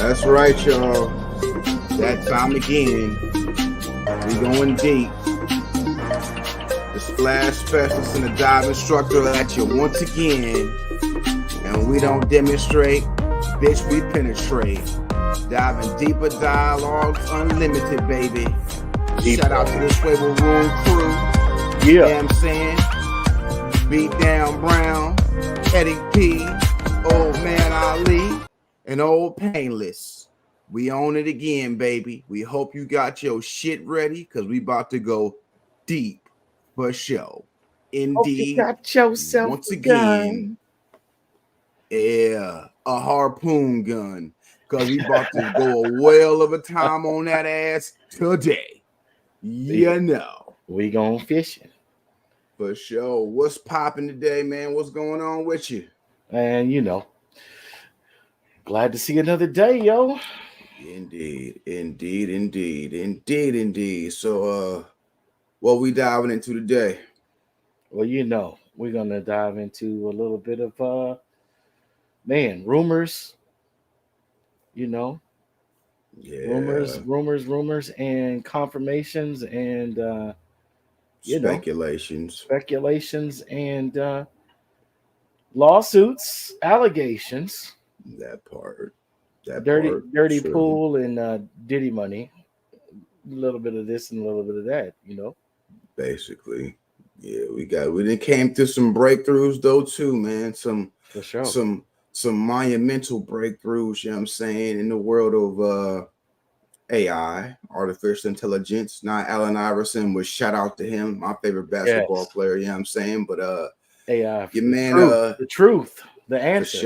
That's right, y'all. That time again. We going deep. The splash specialist and the dive instructor at you once again. And we don't demonstrate, bitch, we penetrate. Diving deeper dialogues unlimited, baby. Deeper. Shout out to the Swivel Room crew. Yeah. You know what I'm saying? Beat Down Brown, Eddie P, Old Man Ali, and Old Painless. We own it again, baby. We hope you got your shit ready because we about to go deep for show. Indeed. You got yourself once again, yeah, a harpoon gun. Because we about to go a whale of a time on that ass today. You know. We going fishing. For sure. What's popping today, man? What's going on with you? And you know, glad to see another day, yo. Indeed. So what we diving into today? Well, you know, we're gonna dive into a little bit of rumors. You know, Yeah. rumors and confirmations and speculations and lawsuits, allegations. That part. Dirty pool and Diddy money. A little bit of this and a little bit of that, you know. Basically. Yeah, we done came through some breakthroughs though too, man. For sure. Some monumental breakthroughs, you know what I'm saying, in the world of AI, artificial intelligence. Not Allen Iverson, was shout out to him, my favorite basketball player, you know what I'm saying? But AI, your man, the truth, the answer.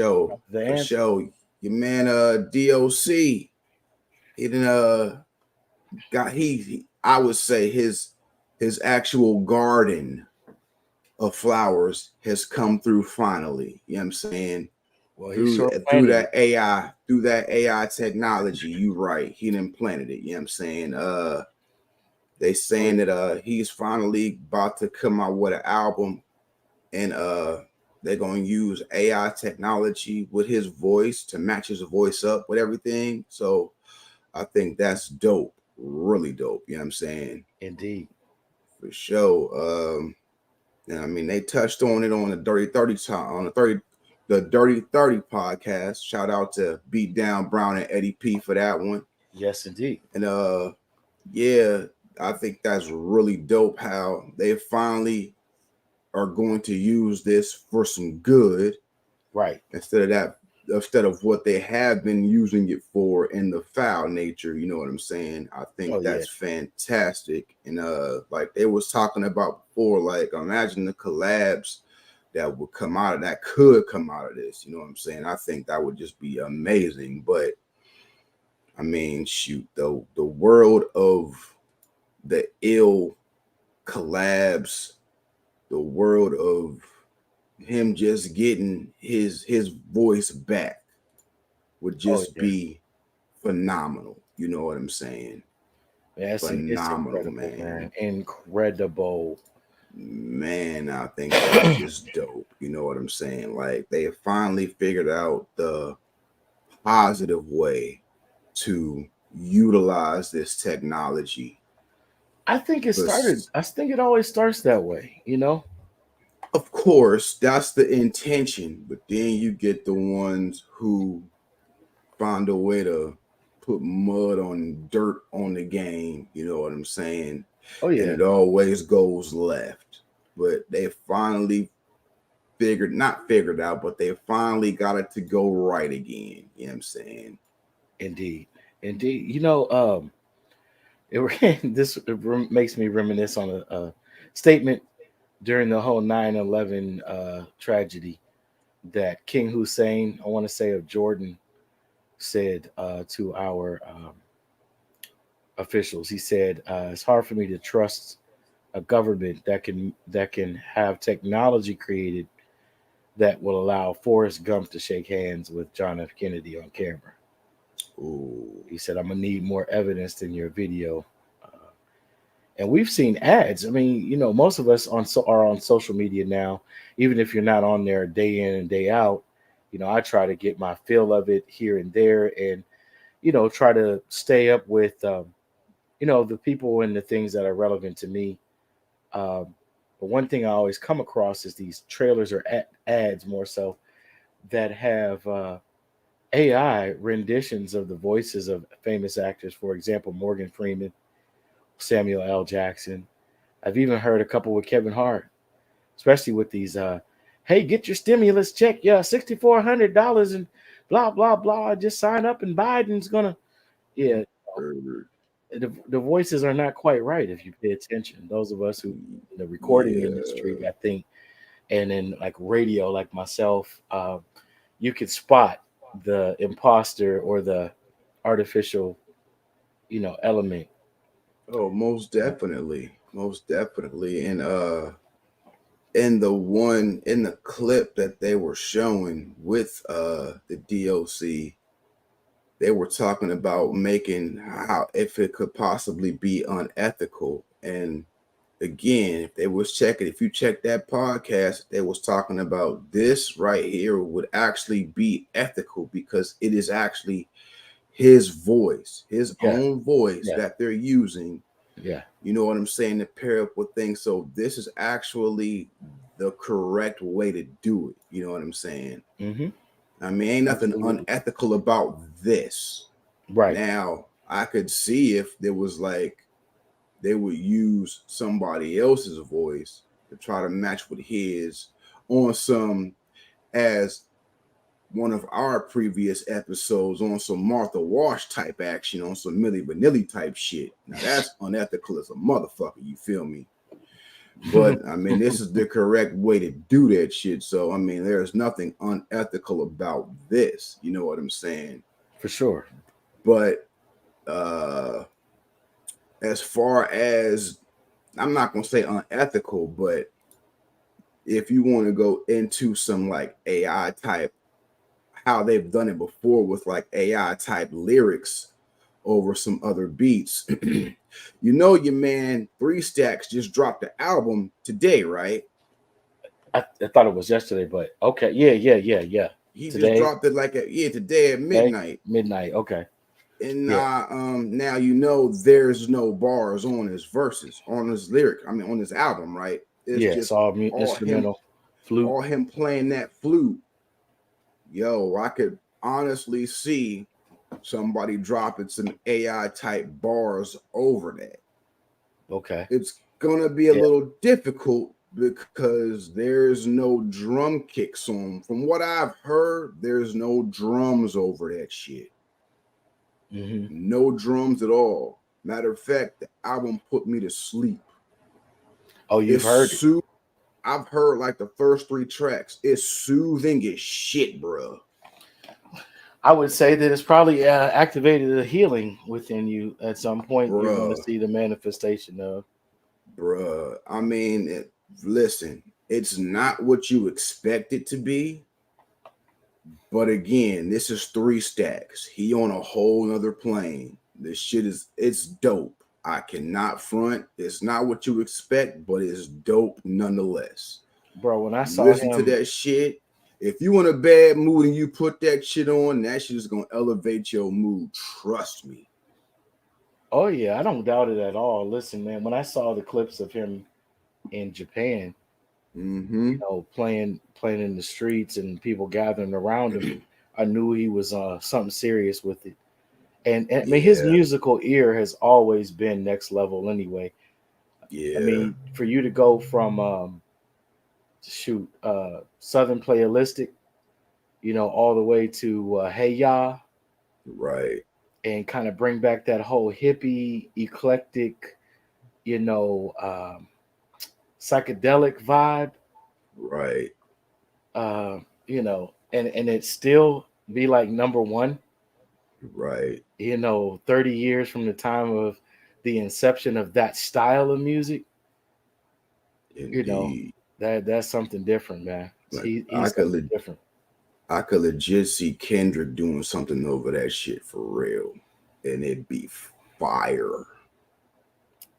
For sure. Your man DOC, he didn't I would say his actual garden of flowers has come through finally. You know what I'm saying? Well, through that AI technology, you right. He done planted it. You know what I'm saying? They saying that he's finally about to come out with an album, and they're gonna use AI technology with his voice to match his voice up with everything. So I think that's dope, really dope. You know what I'm saying? Indeed. For sure. And I mean, they touched on it on the Dirty 30 podcast. Shout out to Beat Down Brown and Eddie P for that one. Yes, indeed. And yeah, I think that's really dope how they finally are going to use this for some good. Right. Instead of what they have been using it for in the foul nature, you know what I'm saying? I think that's fantastic. And like they was talking about before, like imagine the collabs that would come out of that, could come out of this, you know what I'm saying? I think that would just be amazing. But I mean, shoot, the world of the ill collabs, the world of him just getting his voice back would just be phenomenal. You know what I'm saying? Yeah, phenomenal, man. Incredible. Man, I think that's just dope. You know what I'm saying? Like they finally figured out the positive way to utilize this technology. I think it always starts that way, you know? Of course, that's the intention, but then you get the ones who find a way to put mud on dirt on the game. You know what I'm saying? Oh yeah. And it always goes left. But they finally not figured out, but they finally got it to go right again. You know what I'm saying? Indeed. You know, this makes me reminisce on a statement during the whole 9/11 tragedy that King Hussein, I want to say of Jordan, said to our officials. He said, "It's hard for me to trust a government that can have technology created that will allow Forrest Gump to shake hands with John F. Kennedy on camera." Ooh. He said, "I'm gonna need more evidence than your video." And we've seen ads. I mean, you know, most of us are on social media now. Even if you're not on there day in and day out, you know, I try to get my fill of it here and there. And try to stay up with the people and the things that are relevant to me. Um, but one thing I always come across is these trailers or ads more so that have AI renditions of the voices of famous actors. For example, Morgan Freeman, Samuel L. Jackson. I've even heard a couple with Kevin Hart, especially with these. Hey, get your stimulus check. Yeah, $6,400 and blah blah blah. Just sign up and Biden's gonna. Yeah, the voices are not quite right if you pay attention. Those of us who in the recording industry, Yeah. I think, and in like radio, like myself, you could spot the imposter or the artificial, element. Oh, most definitely. Most definitely. And in the clip that they were showing with the DOC, they were talking about making how if it could possibly be unethical. And again, if you check that podcast, they was talking about this right here would actually be ethical because it is actually his voice, his Yeah, own voice yeah, that they're using. yeah. You know what I'm saying? To pair up with things. So this is actually the correct way to do it. You know what I'm saying? Hmm. I mean, ain't nothing Absolutely. unethical about this. Right. Now, I could see if there was like they would use somebody else's voice to try to match with his on some, as one of our previous episodes, on some Martha Wash type action, on some Millie Vanilli type shit. Now that's unethical as a motherfucker, you feel me? But I mean, this is the correct way to do that shit. So I mean, there's nothing unethical about this. You know what I'm saying? For sure. But uh as far as, I'm not gonna say unethical, but if you want to go into some like AI type, how they've done it before with like AI type lyrics over some other beats. Your man Three Stacks just dropped the album today, right? I thought it was yesterday, but okay. Yeah, yeah, yeah, yeah. He just Today, dropped it like today at today, midnight. midnight. Okay. And Yeah, now there's no bars on his verses, on his lyric. I mean on his album, right? It's yeah. It's just all all him instrumental, flute. all him playing that flute. Yo, I could honestly see somebody dropping some AI type bars over that. Okay. It's gonna be a Yeah. little difficult because there's no drum kicks on. From what I've heard, there's no drums over that shit. Hmm. No drums at all. Matter of fact, the album put me to sleep. Oh, you've It's heard it. I've heard like the first three tracks. It's soothing as shit, bro. I would say that it's probably activated a healing within you at some point. You're going to Bruh, see the manifestation of. bruh. I mean, listen, it's not what you expect it to be. But again, this is Three Stacks. He on a whole nother plane. This shit it's dope. I cannot front. It's not what you expect, but it's dope nonetheless. Bro, when I You saw listen to him, that shit. If you in a bad mood and you put that shit on, that shit is gonna elevate your mood. Trust me. oh yeah, I don't doubt it at all. Listen, man, when I saw the clips of him in Japan, Mm-hmm. playing in the streets and people gathering around him, I knew he was something serious with it. And I mean, his Yeah. musical ear has always been next level. Anyway, I Yeah. mean, for you to go from Southern Playalistic, all the way to Hey Ya, Right. and kind of bring back that whole hippie, eclectic, you know, um, psychedelic vibe, Right. and it still be like number one, Right. 30 years from the time of the inception of that style of music, you know, Indeed. that's something different, man. Like He's something different. I could legit see Kendrick doing something over that shit for real, and it'd be fire,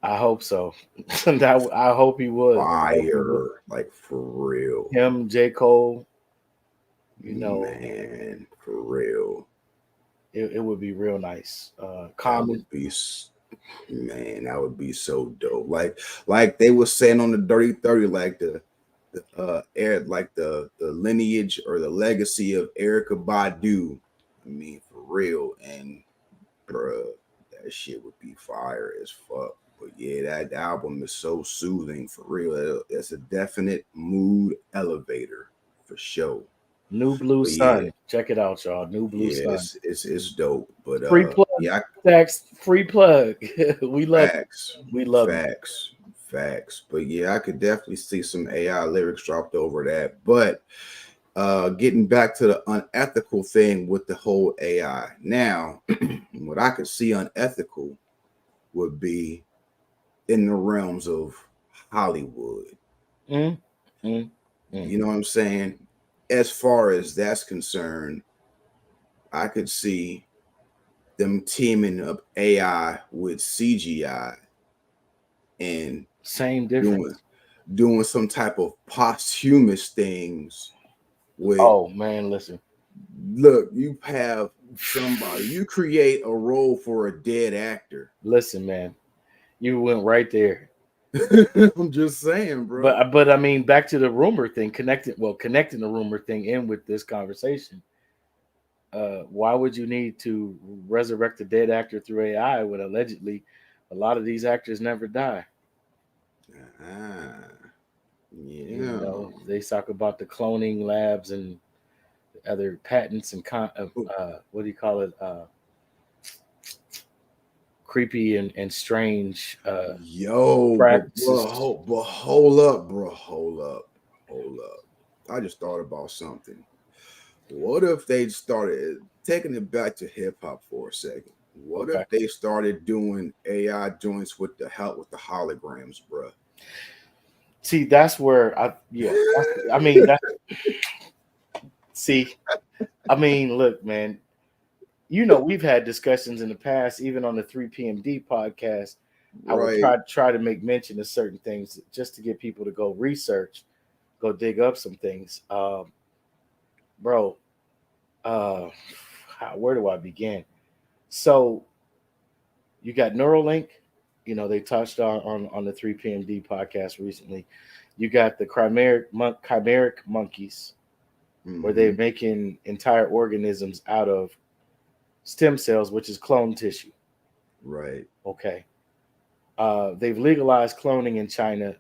I hope so. I hope he would. I hope he would. fire, like for real, Him, J. Cole, you know, man, for real. It would be real nice. That Common. would be, man, that would be so dope. Like they were saying on the Dirty 30, like the air, like the lineage or the legacy of Erykah Badu. I mean, for real. And bruh, that shit would be fire as fuck. But yeah, that album is so soothing for real. It's a definite mood elevator for sure. New Blue But Sun. yeah, Check it out, y'all. New Blue yeah, Sun. it's dope. But Free plug. yeah, Tax free plug. We love facts, it. We love facts, facts. But yeah, I could definitely see some AI lyrics dropped over that. But getting back to the unethical thing with the whole AI. Now, what I could see unethical would be in the realms of Hollywood. it. You know what I'm saying? As far as that's concerned, I could see them teaming up AI with CGI and Same difference. doing some type of posthumous things with. Oh man, listen. Look, you have somebody, you create a role for a dead actor. Listen, man. You went right there. I'm just saying, bro. But I mean, back to the rumor thing, connecting the rumor thing in with this conversation. Why would you need to resurrect a dead actor through AI when allegedly a lot of these actors never die? Yeah. You know, they talk about the cloning labs and other patents and what do you call it? Creepy and strange practices. But hold up, bro. Hold up. I just thought about something. What if they started taking it back to hip hop for a second? What if they started doing AI joints with the help with the holograms, bro? See, that's where I mean, look, man, you know, we've had discussions in the past, even on the 3PMD podcast. I would try to make mention of certain things just to get people to go research, go dig up some things. Bro, where do I begin? So you got Neuralink, you know, they touched on the 3PMD podcast recently. You got the chimeric monkeys, where they're making entire organisms out of stem cells, which is clone tissue. Right. Okay. They've legalized cloning in China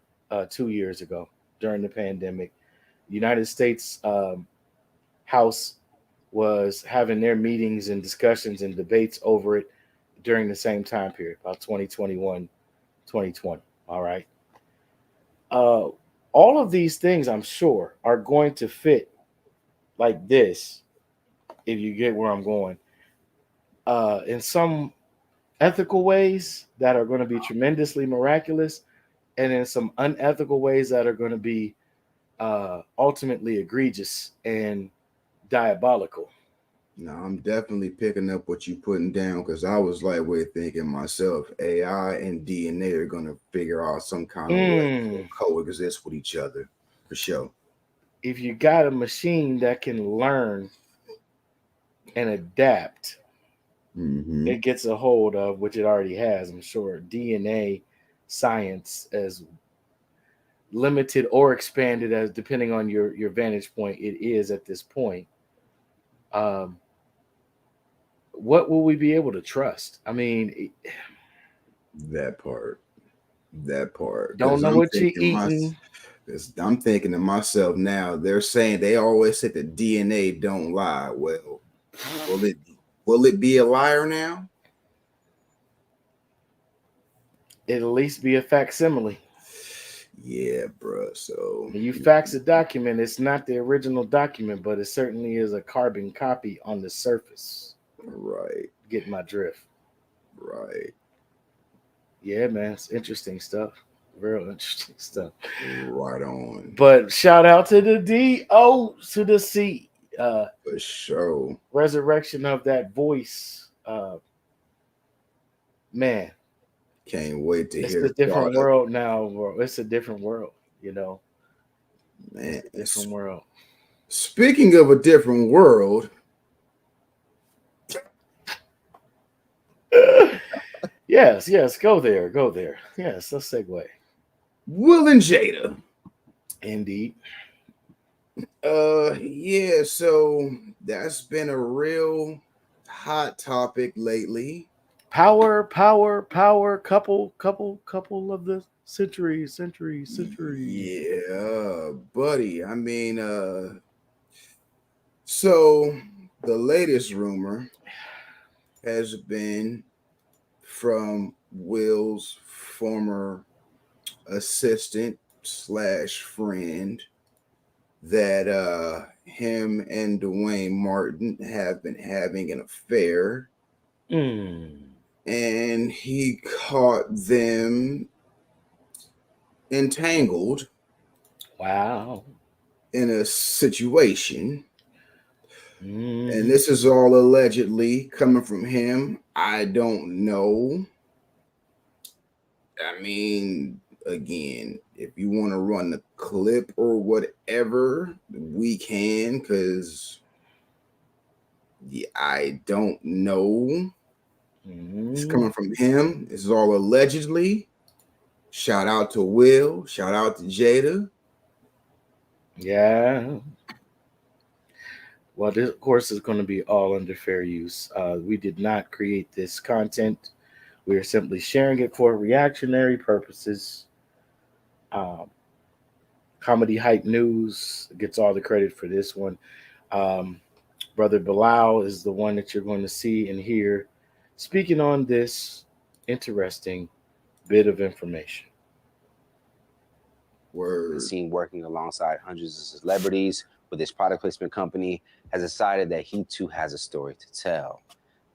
2 years ago during the pandemic. United States House was having their meetings and discussions and debates over it during the same time period, about 2021, 2020. All right. All of these things, I'm sure, are going to fit like this, if you get where I'm going, in some ethical ways that are going to be tremendously miraculous, and in some unethical ways that are going to be ultimately egregious and diabolical. No, I'm definitely picking up what you're putting down, because I was like, thinking myself, AI and DNA are going to figure out some kind of way to coexist with each other, for sure. If you got a machine that can learn and adapt, it gets a hold of, which it already has, I'm sure, DNA science, as limited or expanded as depending on your vantage point it is at this point. What will we be able to trust? I mean, that part. Don't know what you're eating. I'm thinking to myself now, they're saying, they always said that DNA don't lie. Well, will it be a liar now? It'll at least be a facsimile. Yeah, bro. So when you fax a document, it's not the original document, but it certainly is a carbon copy on the surface. Right. Get my drift. Right. Yeah, man. It's interesting stuff. Real interesting stuff. Right on. But shout out to the D-O to the C. For sure. Resurrection of that voice. Man. Can't wait to hear it's a different world now, bro. It's a different world, you know. Man, it's a different world. Speaking of a different world, Yes, go there. Yes, let's segue. Will and Jada. Indeed. Yeah, so that's been a real hot topic lately. Power, couple of the century. Yeah, buddy. I mean, so the latest rumor has been from Will's former assistant slash friend that him and Dwayne Martin have been having an affair, Mm. and he caught them entangled Wow. in a situation. And Mm. this is all allegedly coming from him. I don't know. I mean, again, if you want to run the clip or whatever, we can, because I don't know. It's coming from him. This is all allegedly. Shout out to Will. Shout out to Jada. Yeah. Well, this, of course, is going to be all under fair use. We did not create this content. We are simply sharing it for reactionary purposes. Um, Comedy Hype News gets all the credit for this one. Um, Brother Bilal is the one that you're going to see and hear speaking on this interesting bit of information. Word. Seen working alongside hundreds of celebrities with his product placement company, has decided that he too has a story to tell.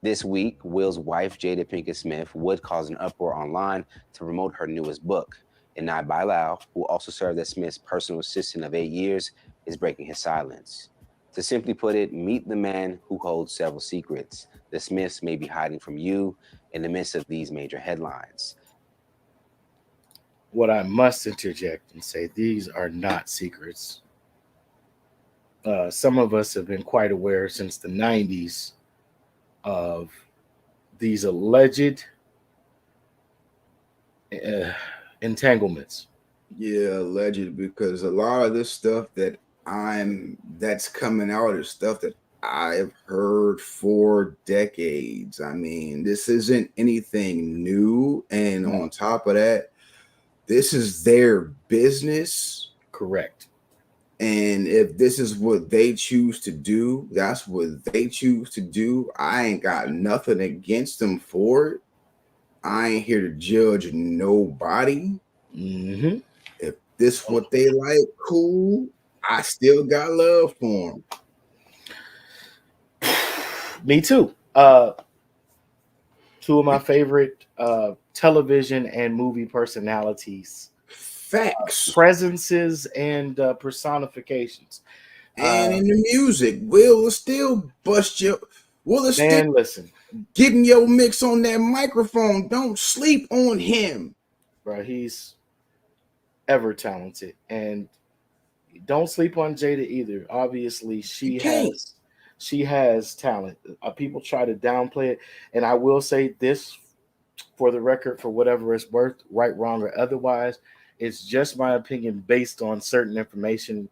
This week, Will's wife, Jada Pinkett Smith, would cause an uproar online to promote her newest book. And Nye Bilal, who also served as Smith's personal assistant of 8 years, is breaking his silence. To simply put it, meet the man who holds several secrets the Smiths may be hiding from you in the midst of these major headlines. What I must interject and say, these are not secrets. Some of us have been quite aware since the 90s of these alleged uh, entanglements. Yeah, alleged, because a lot of this stuff that's coming out is stuff that I've heard for decades. I mean, this isn't anything new. And No. on top of that, this is their business. Correct. And if this is what they choose to do, that's what they choose to do. I ain't got nothing against them for it. I ain't here to judge nobody. Mm-hmm. If this what they like, cool. I still got love for them. Me too. Two of my favorite television and movie personalities, Facts. presences, and personifications. And in the music, Will still bust your. Will still listen, getting your mix on that microphone. Don't sleep on him, bro. He's ever talented, and don't sleep on Jada either. Obviously, she has talent. People try to downplay it, and I will say this for the record, for whatever it's worth, right, wrong, or otherwise, it's just my opinion based on certain information.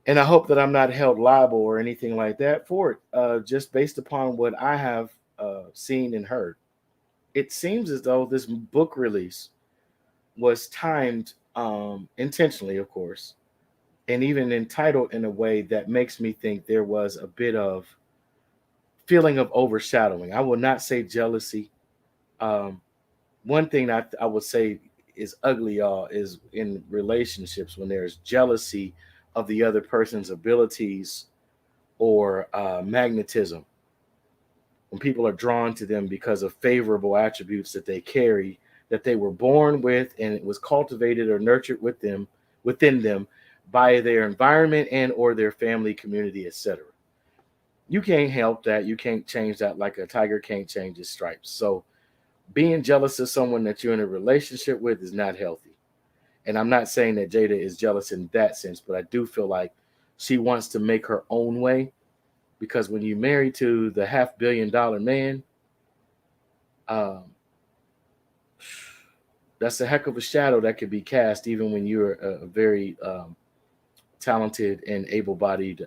And I hope that I'm not held liable or anything like that for it, just based upon what I have seen and heard. It seems as though this book release was timed intentionally, of course, and even entitled in a way that makes me think there was a bit of feeling of overshadowing. I will not say jealousy. Um, One thing that I would say is ugly, y'all, is in relationships when there's jealousy of the other person's abilities or magnetism. When people are drawn to them because of favorable attributes that they carry, that they were born with, and it was cultivated or nurtured within them by their environment and or their family, community, etc. You can't help that. You can't change that like a tiger can't change his stripes. So being jealous of someone that you're in a relationship with is not healthy. And I'm not saying that Jada is jealous in that sense, but I do feel like she wants to make her own way, because when you're married to the $500 million man, um, that's a heck of a shadow that could be cast even when you're a very talented and able-bodied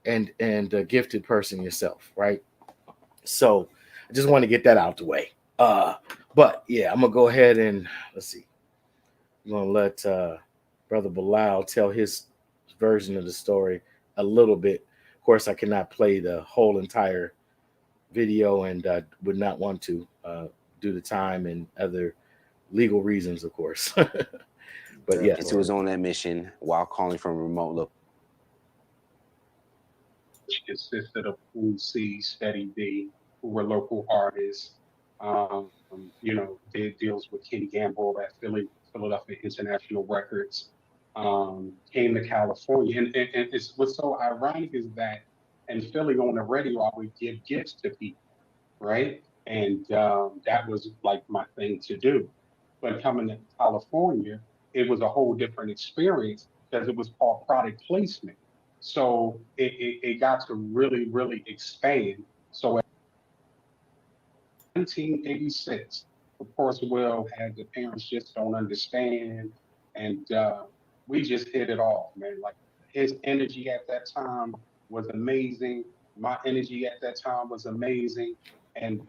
and gifted person yourself, right? So I just want to get that out the way. But yeah, I'm gonna go ahead and let's see. I'm gonna let Brother Bilal tell his version of the story a little bit. Of course, I cannot play the whole entire video and would not want to due to time and other legal reasons, of course. But yeah, Into his own admission while calling from a remote location. Which consisted of Cool C, Steady B, who were local artists. Did deals with Kenny Gamble at Philadelphia International Records. Came to California, and what's so ironic is that in Philly on the radio, I would give gifts to people, right? And that was like my thing to do. But coming to California, it was a whole different experience because it was called product placement. So it got to really, really expand. So in 1986, of course, Will had the parents just don't understand. And we just hit it off, man. Like his energy at that time was amazing. My energy at that time was amazing. And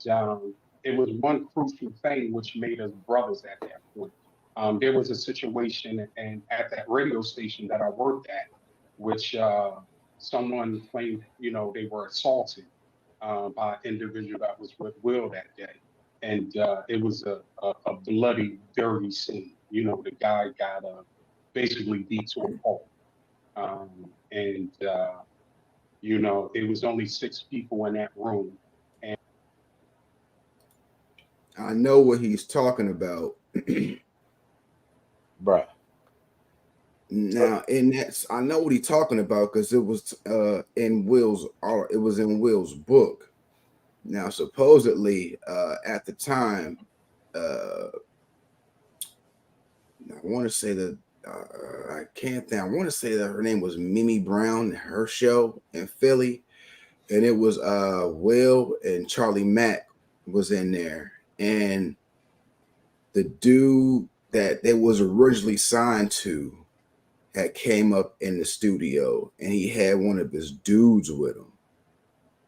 it was one crucial thing which made us brothers at that point. There was a situation and at that radio station that I worked at, which someone claimed, they were assaulted by an individual that was with Will that day. And it was a bloody, dirty scene. The guy got basically beat to a pulp. And it was only 6 people in that room. And I know what he's talking about. bruh. Now, and that's I know what he's talking about because it was in Will's book. Now, supposedly, at the time, I want to say that I can't think. I want to say that her name was Mimi Brown, her show in Philly, and it was Will and Charlamagne was in there, and the dude that they was originally signed to had came up in the studio, and he had one of his dudes with him,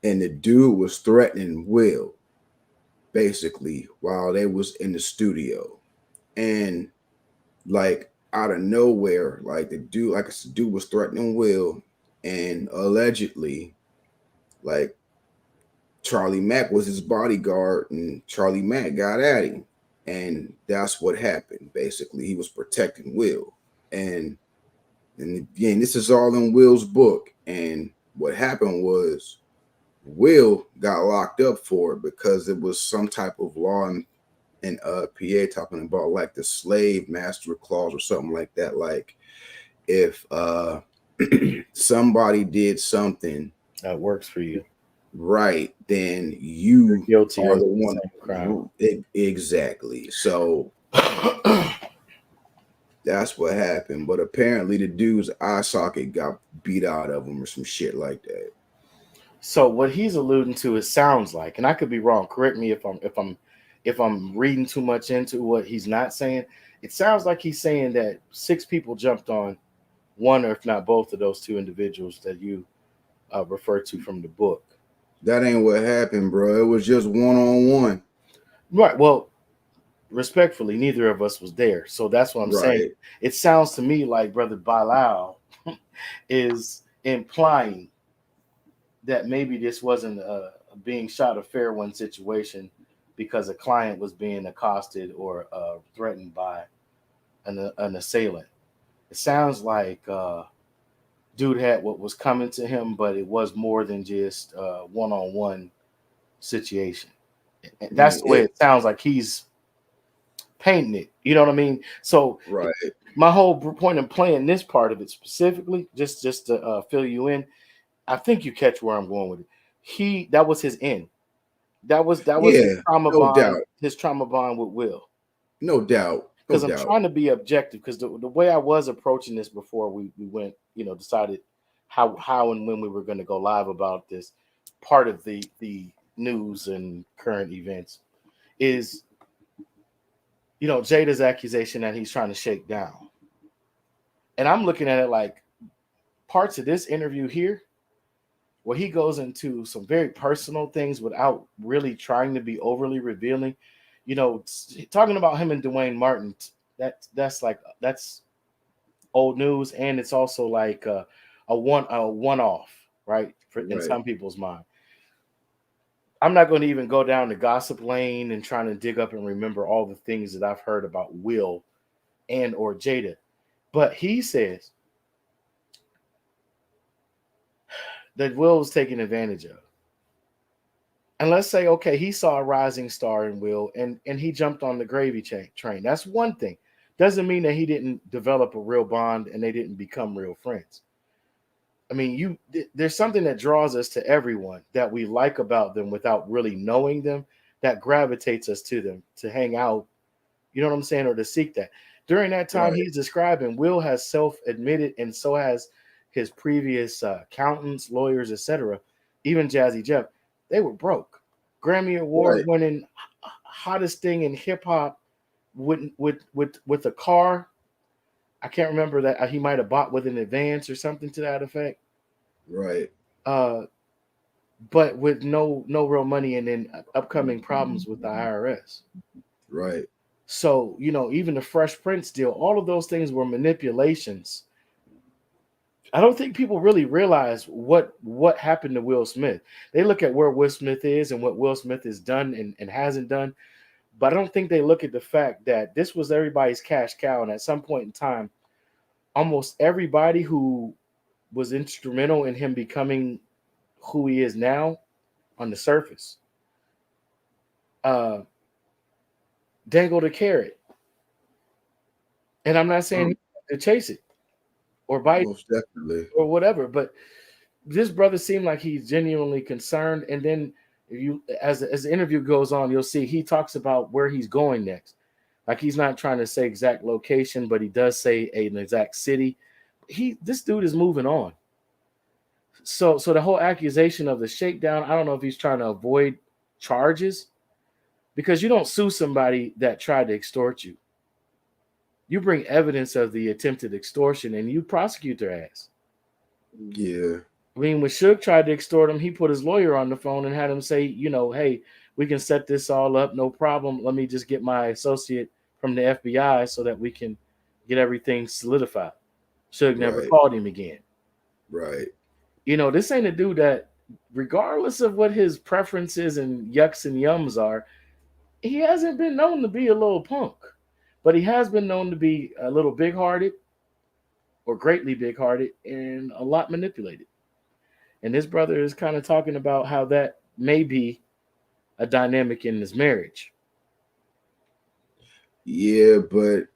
and the dude was threatening Will basically while they was in the studio, and like out of nowhere, like the dude was threatening Will, and allegedly, like Charlamagne was his bodyguard, and Charlamagne got at him, and that's what happened. Basically, he was protecting Will, and again, this is all in Will's book. And what happened was Will got locked up for it because it was some type of law in PA talking about like the slave master clause or something like that. Like if somebody did something That works for you, right, then you're guilty are of the the one. same crime. Exactly. So that's what happened. But apparently the dude's eye socket got beat out of him or some shit like that. So what he's alluding to, it sounds like, and I could be wrong. Correct me if I'm reading too much into what he's not saying. It sounds like he's saying that 6 people jumped on one, or if not both, of those 2 individuals that you refer to from the book. That ain't what happened, bro. It was just one-on-one. Right. Well, respectfully, neither of us was there, so that's what I'm saying. It sounds to me like Brother Bilal is implying that maybe this wasn't a being shot a fair one situation because a client was being accosted or threatened by an assailant. It sounds like dude had what was coming to him, but it was more than just a one-on-one situation. And that's the way it sounds like he's painting it. You know what I mean? So right. My whole point in playing this part of it specifically, just to fill you in, I think you catch where I'm going with it. That was his end. That was his trauma bond. Doubt. His trauma bond with Will. No doubt. Because I'm trying to be objective. Because the way I was approaching this before we went, decided how and when we were going to go live about this part of the news and current events is Jada's accusation that he's trying to shake down. And I'm looking at it like parts of this interview here, where he goes into some very personal things without really trying to be overly revealing. Talking about him and Dwayne Martin, that's old news, and it's also like a one-off, right? In some people's mind. I'm not going to even go down the gossip lane and trying to dig up and remember all the things that I've heard about Will and or Jada. But he says that Will was taken advantage of. And let's say, okay, he saw a rising star in Will and he jumped on the gravy train. That's one thing. Doesn't mean that he didn't develop a real bond and they didn't become real friends. I mean, there's something that draws us to everyone that we like about them without really knowing them, that gravitates us to them to hang out, you know what I'm saying, or to seek that. During that time he's describing, Will has self-admitted, and so has his previous accountants, lawyers, etc., even Jazzy Jeff, they were broke. Grammy Award winning, hottest thing in hip hop with a car. I can't remember that he might have bought with an advance or something to that effect. Right. But with no real money, and then upcoming problems with the IRS. Right. So, even the Fresh Prince deal, all of those things were manipulations. I don't think people really realize what happened to Will Smith. They look at where Will Smith is and what Will Smith has done and hasn't done. But I don't think they look at the fact that this was everybody's cash cow. And at some point in time, almost everybody who was instrumental in him becoming who he is now on the surface dangled a carrot. And I'm not saying to chase it or bite most definitely or whatever, but this brother seemed like he's genuinely concerned. And then as the interview goes on, you'll see he talks about where he's going next. Like, he's not trying to say exact location, but he does say an exact city. This dude is moving on. So the whole accusation of the shakedown, I don't know if he's trying to avoid charges, because you don't sue somebody that tried to extort you. You bring evidence of the attempted extortion and you prosecute their ass. Yeah. I mean, when Suge tried to extort him, he put his lawyer on the phone and had him say, hey, we can set this all up, no problem. Let me just get my associate from the FBI so that we can get everything solidified. Suge never called him again. Right. This ain't a dude that, regardless of what his preferences and yucks and yums are, he hasn't been known to be a little punk. But he has been known to be a little big-hearted, or greatly big-hearted, and a lot manipulated. And his brother is kind of talking about how that may be a dynamic in his marriage. Yeah, but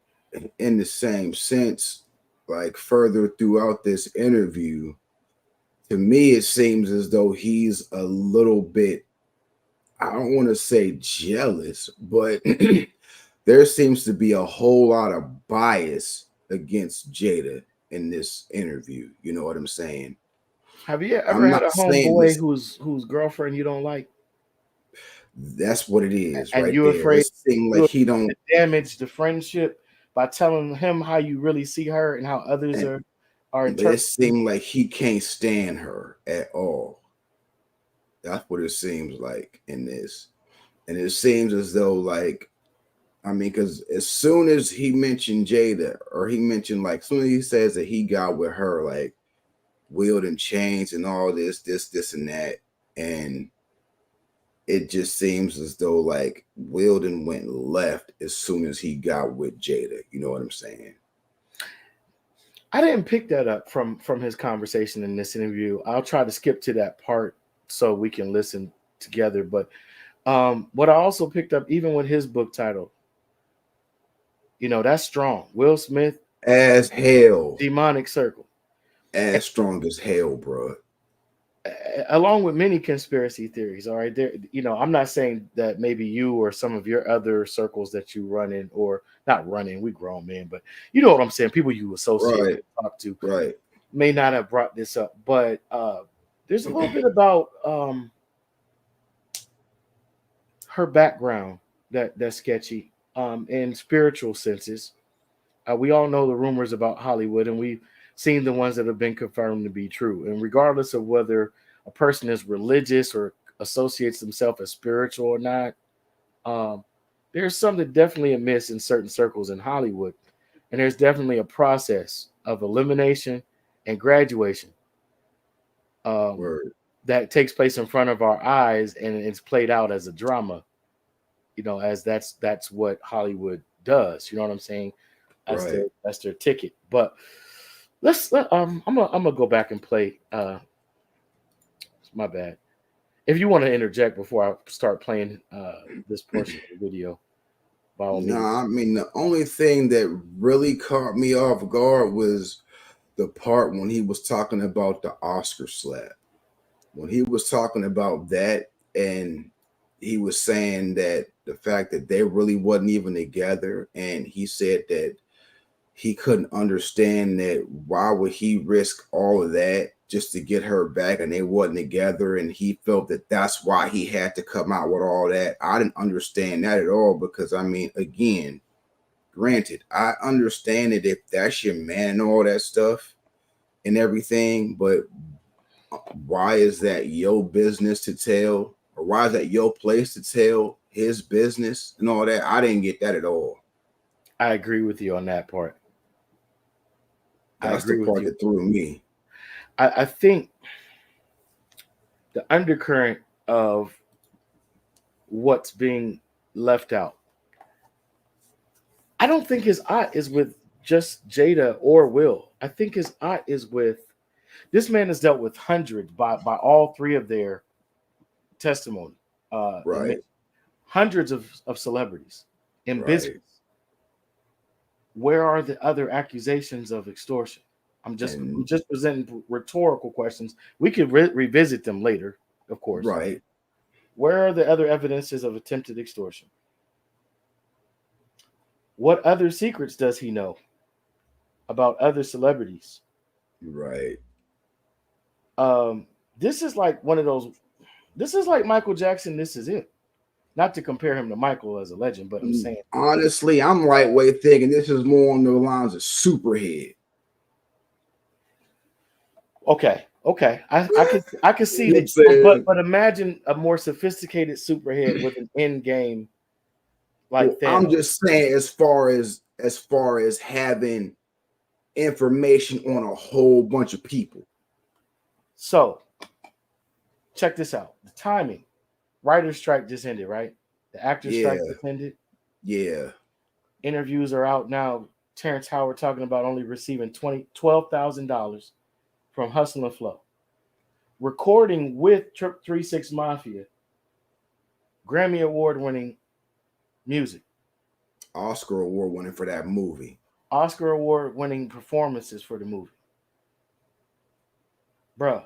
in the same sense, like further throughout this interview, to me, it seems as though he's a little bit, I don't want to say jealous, but there seems to be a whole lot of bias against Jada in this interview. You know what I'm saying? Have you ever had a homeboy whose girlfriend you don't like? That's what it is, and right you're there. afraid It seems like he don't damage the friendship by telling him how you really see her and how others are interpreting. It seems like he can't stand her at all. That's what it seems like in this. And it seems as though, like, I mean, because as soon as he mentioned Jada, or he mentioned, like, as soon as he says that he got with her, like, wheeled and changed and all this and that, and it just seems as though, like, Wilden went left as soon as he got with Jada. You know what I'm saying? I didn't pick that up from his conversation in this interview. I'll try to skip to that part so we can listen together. But what I also picked up, even with his book title, that's strong. Will Smith, as hell, demonic circle, as strong as hell, bro. Along with many conspiracy theories. All right, there. I'm not saying that maybe you or some of your other circles that you run in, or not run in. We grown men, but you know what I'm saying. People you associate, talk to, may not have brought this up, but there's a little bit about her background that's sketchy. in spiritual senses. We all know the rumors about Hollywood, and we've seen the ones that have been confirmed to be true. And regardless of whether a person is religious or associates themselves as spiritual or not, there's something definitely amiss in certain circles in Hollywood. And there's definitely a process of elimination and graduation that takes place in front of our eyes, and it's played out as a drama, as that's what Hollywood does. You know what I'm saying? That's their ticket. But I'm gonna go back and play. My bad. If you want to interject before I start playing this portion of the video, by all means. I mean, the only thing that really caught me off guard was the part when he was talking about the Oscar slap. When he was talking about that, and he was saying that the fact that they really wasn't even together, and he said that he couldn't understand that why would he risk all of that just to get her back, and they wasn't together, and he felt that that's why he had to come out with all that. I didn't understand that at all, because I mean, again, granted, I understand it if that's your man and all that stuff and everything, but why is that your business to tell, or why is that your place to tell his business and all that? I didn't get that at all. I agree with you on that part. That's the part that threw me. I think the undercurrent of what's being left out, I don't think his eye is with just Jada or Will. I think his eye is with, this man has dealt with hundreds by all three of their testimony. Hundreds of celebrities in business. Where are the other accusations of extortion? I'm just presenting rhetorical questions. We could revisit them later, of course. Right. Where are the other evidences of attempted extortion? What other secrets does he know about other celebrities? Right. This is like one of those. This is like Michael Jackson. This is it. Not to compare him to Michael as a legend, but I'm saying, honestly, I'm lightweight thinking this is more on the lines of Superhead. Okay. I could see that, but imagine a more sophisticated Superhead with an end game like that. I'm just saying, as far as having information on a whole bunch of people. So, check this out. The timing. Writer's strike just ended, right? The actor's strike just ended. Yeah. Interviews are out now. Terrence Howard talking about only receiving $12,000 from Hustle and Flow. Recording with 3 6 Mafia. Grammy Award winning music. Oscar Award winning for that movie. Oscar Award winning performances for the movie. Bruh,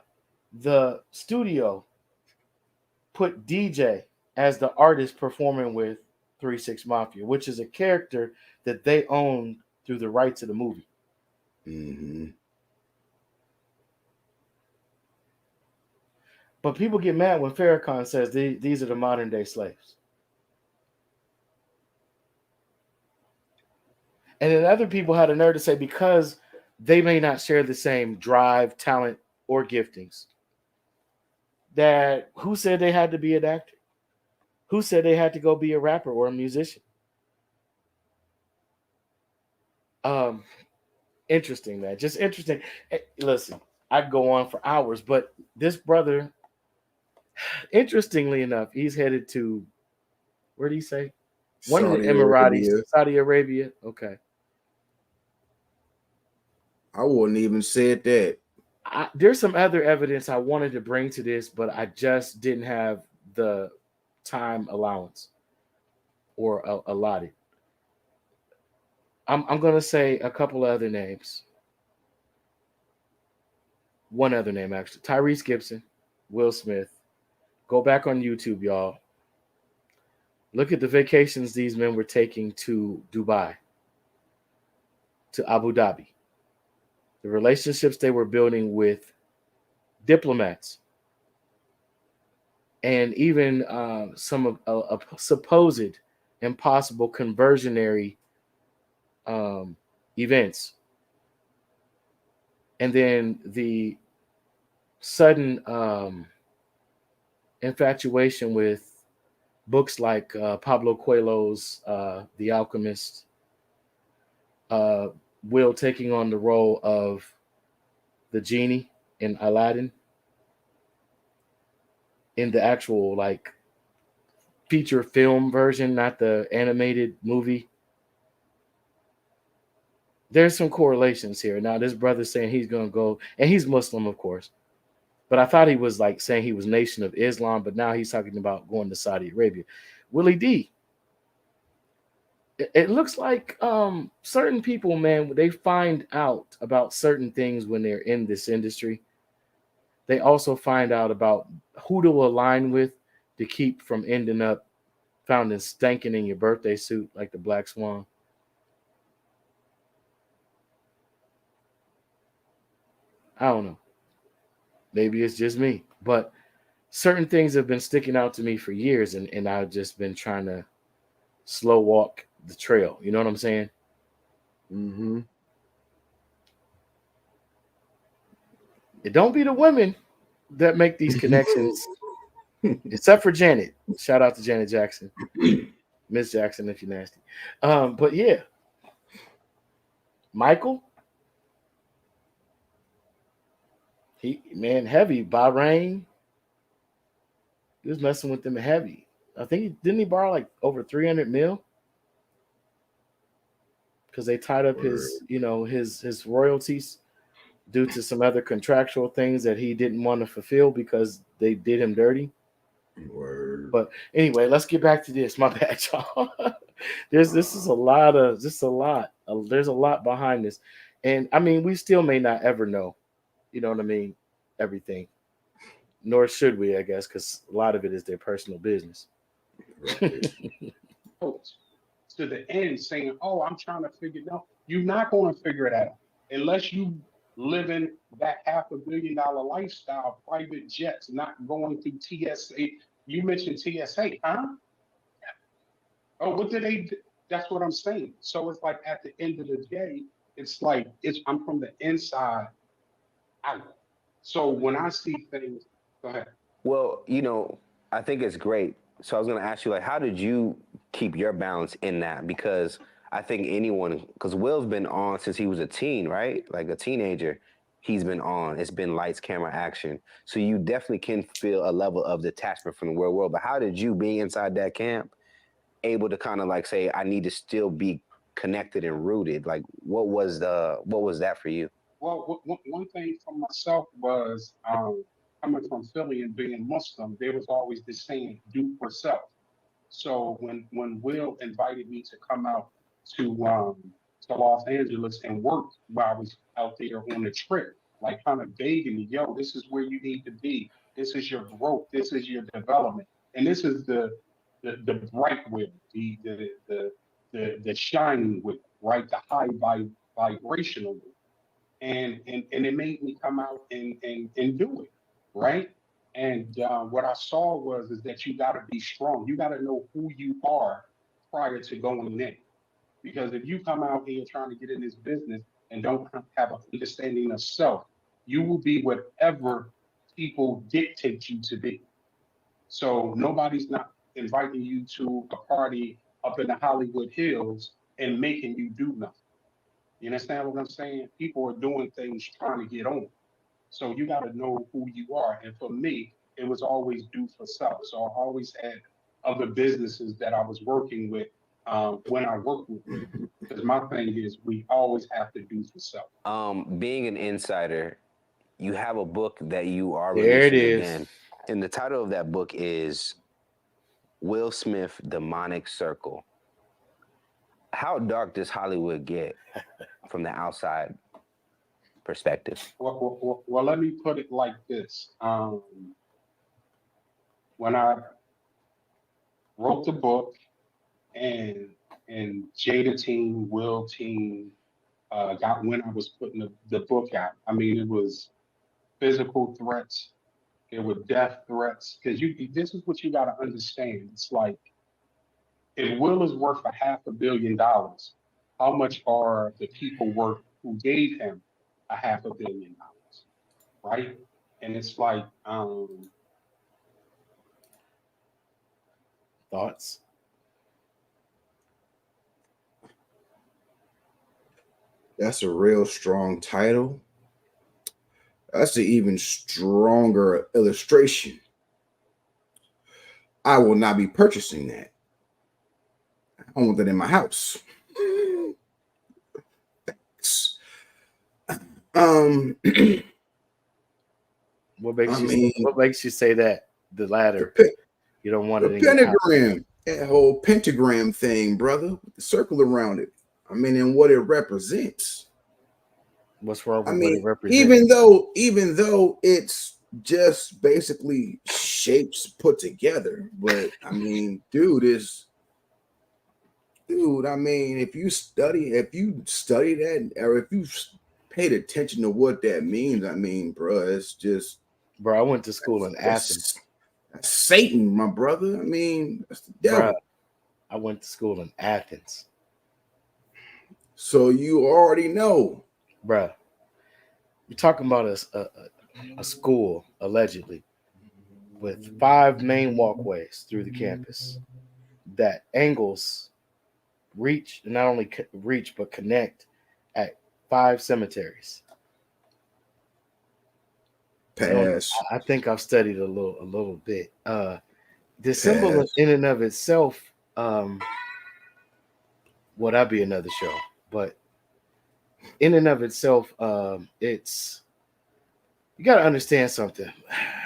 the studio put DJ as the artist performing with 3 6 Mafia, which is a character that they own through the rights of the movie. Mm-hmm. But people get mad when Farrakhan says these are the modern day slaves. And then other people had a nerve to say, because they may not share the same drive, talent, or giftings, that who said they had to be an actor? Who said they had to go be a rapper or a musician? Interesting, man. Just interesting. Listen, I'd go on for hours, but this brother, interestingly enough, he's headed to, where did he say? One of the Emiratis, Saudi Arabia. Okay. I wouldn't even said that. There's some other evidence I wanted to bring to this, but I just didn't have the time allowance or allotted. I'm going to say a couple of other names. One other name, actually. Tyrese Gibson, Will Smith. Go back on YouTube, y'all. Look at the vacations these men were taking to Dubai, to Abu Dhabi. The relationships they were building with diplomats, and even some of a supposed impossible conversionary events, and then the sudden infatuation with books like Pablo Coelho's The Alchemist, Will taking on the role of the genie in Aladdin, in the actual like feature film version, not the animated movie. There's some correlations here. Now, this brother's saying he's going to go, and he's Muslim, of course. But I thought he was like saying he was Nation of Islam, but now he's talking about going to Saudi Arabia. Willie D, it looks like certain people, man, they find out about certain things when they're in this industry. They also find out about who to align with to keep from ending up found and stanking in your birthday suit like the Black Swan. I don't know. Maybe it's just me, but certain things have been sticking out to me for years, and I've just been trying to slow walk the trail. You know what I'm saying? Mm-hmm. It don't be the women that make these connections, except for Janet. Shout out to Janet Jackson, Miss Jackson, if you're nasty. But yeah, Michael, he man heavy. Bahrain, he was messing with them heavy. I think didn't he borrow like over 300 mil because they tied up his his royalties due to some other contractual things that he didn't want to fulfill because they did him dirty. Word. But anyway, let's get back to this. My bad, y'all. There's a lot. There's a lot behind this, and I mean, we still may not ever know. You know what I mean? Everything, nor should we, I guess, because a lot of it is their personal business. Right. To the end saying, "Oh, I'm trying to figure it out." You're not going to figure it out unless you live in that $500 million lifestyle, private jets, not going through TSA. You mentioned TSA, huh? Oh, what did they? That's what I'm saying. So it's like at the end of the day, it's like I'm from the inside out. So when I see things, go ahead. Well, I think it's great. So I was going to ask you, like, how did you keep your balance in that? Because I think because Will's been on since he was a teen, right? Like a teenager, he's been on. It's been lights, camera, action. So you definitely can feel a level of detachment from the real world. But how did you, being inside that camp, able to kind of like say, I need to still be connected and rooted? Like, what was that for you? Well, one thing for myself was coming from Philly and being Muslim, there was always this saying, do for self. So when Will invited me to come out to Los Angeles and work while I was out there on the trip, like kind of begging me, yo, this is where you need to be. This is your growth. This is your development. And this is the bright Will, the shining Will, right? The high vibrational Will. And it made me come out and do it, right? And what I saw was is that you got to be strong. You got to know who you are prior to going in, because if you come out here trying to get in this business and don't have an understanding of self, you will be whatever people dictate you to be. So nobody's not inviting you to a party up in the Hollywood Hills and making you do nothing. You understand what I'm saying? People are doing things trying to get on. So you got to know who you are. And for me, it was always do for self. So I always had other businesses that I was working with when I worked with them. Because my thing is, we always have to do for self. Being an insider, you have a book that you are There it releasing is. again. And the title of that book is Will Smith, Demonic Circle. How dark does Hollywood get from the outside perspective? Well, let me put it like this. When I wrote the book and Jada team, Will team got when I was putting the book out, I mean, it was physical threats, there were death threats. Because this is what you got to understand. It's like If Will is worth $500 million, how much are the people worth who gave him $500 million? Right? And it's like, Thoughts? That's a real strong title. That's an even stronger illustration. I will not be purchasing that. I want that in my house. Thanks. What makes you say that? The latter. You don't want it in pentagram, your house. that whole pentagram thing, brother, with the circle around it. I mean, and what it represents. What's wrong with what it represents? Even though it's just basically shapes put together, but I mean, I mean, if you study that, or if you paid attention to what that means, I mean, bro, it's just, bro. I went to school in Athens. That's Satan, my brother. I mean, that's the devil. Bruh, I went to school in Athens. So you already know, bruh. You're talking about a school allegedly with 5 main walkways through the campus that angles reach, not only reach but connect at 5 cemeteries. pass. I think I've studied a little bit. The symbol in and of itself, well, that'd be another show, but in and of itself, it's, you got to understand something.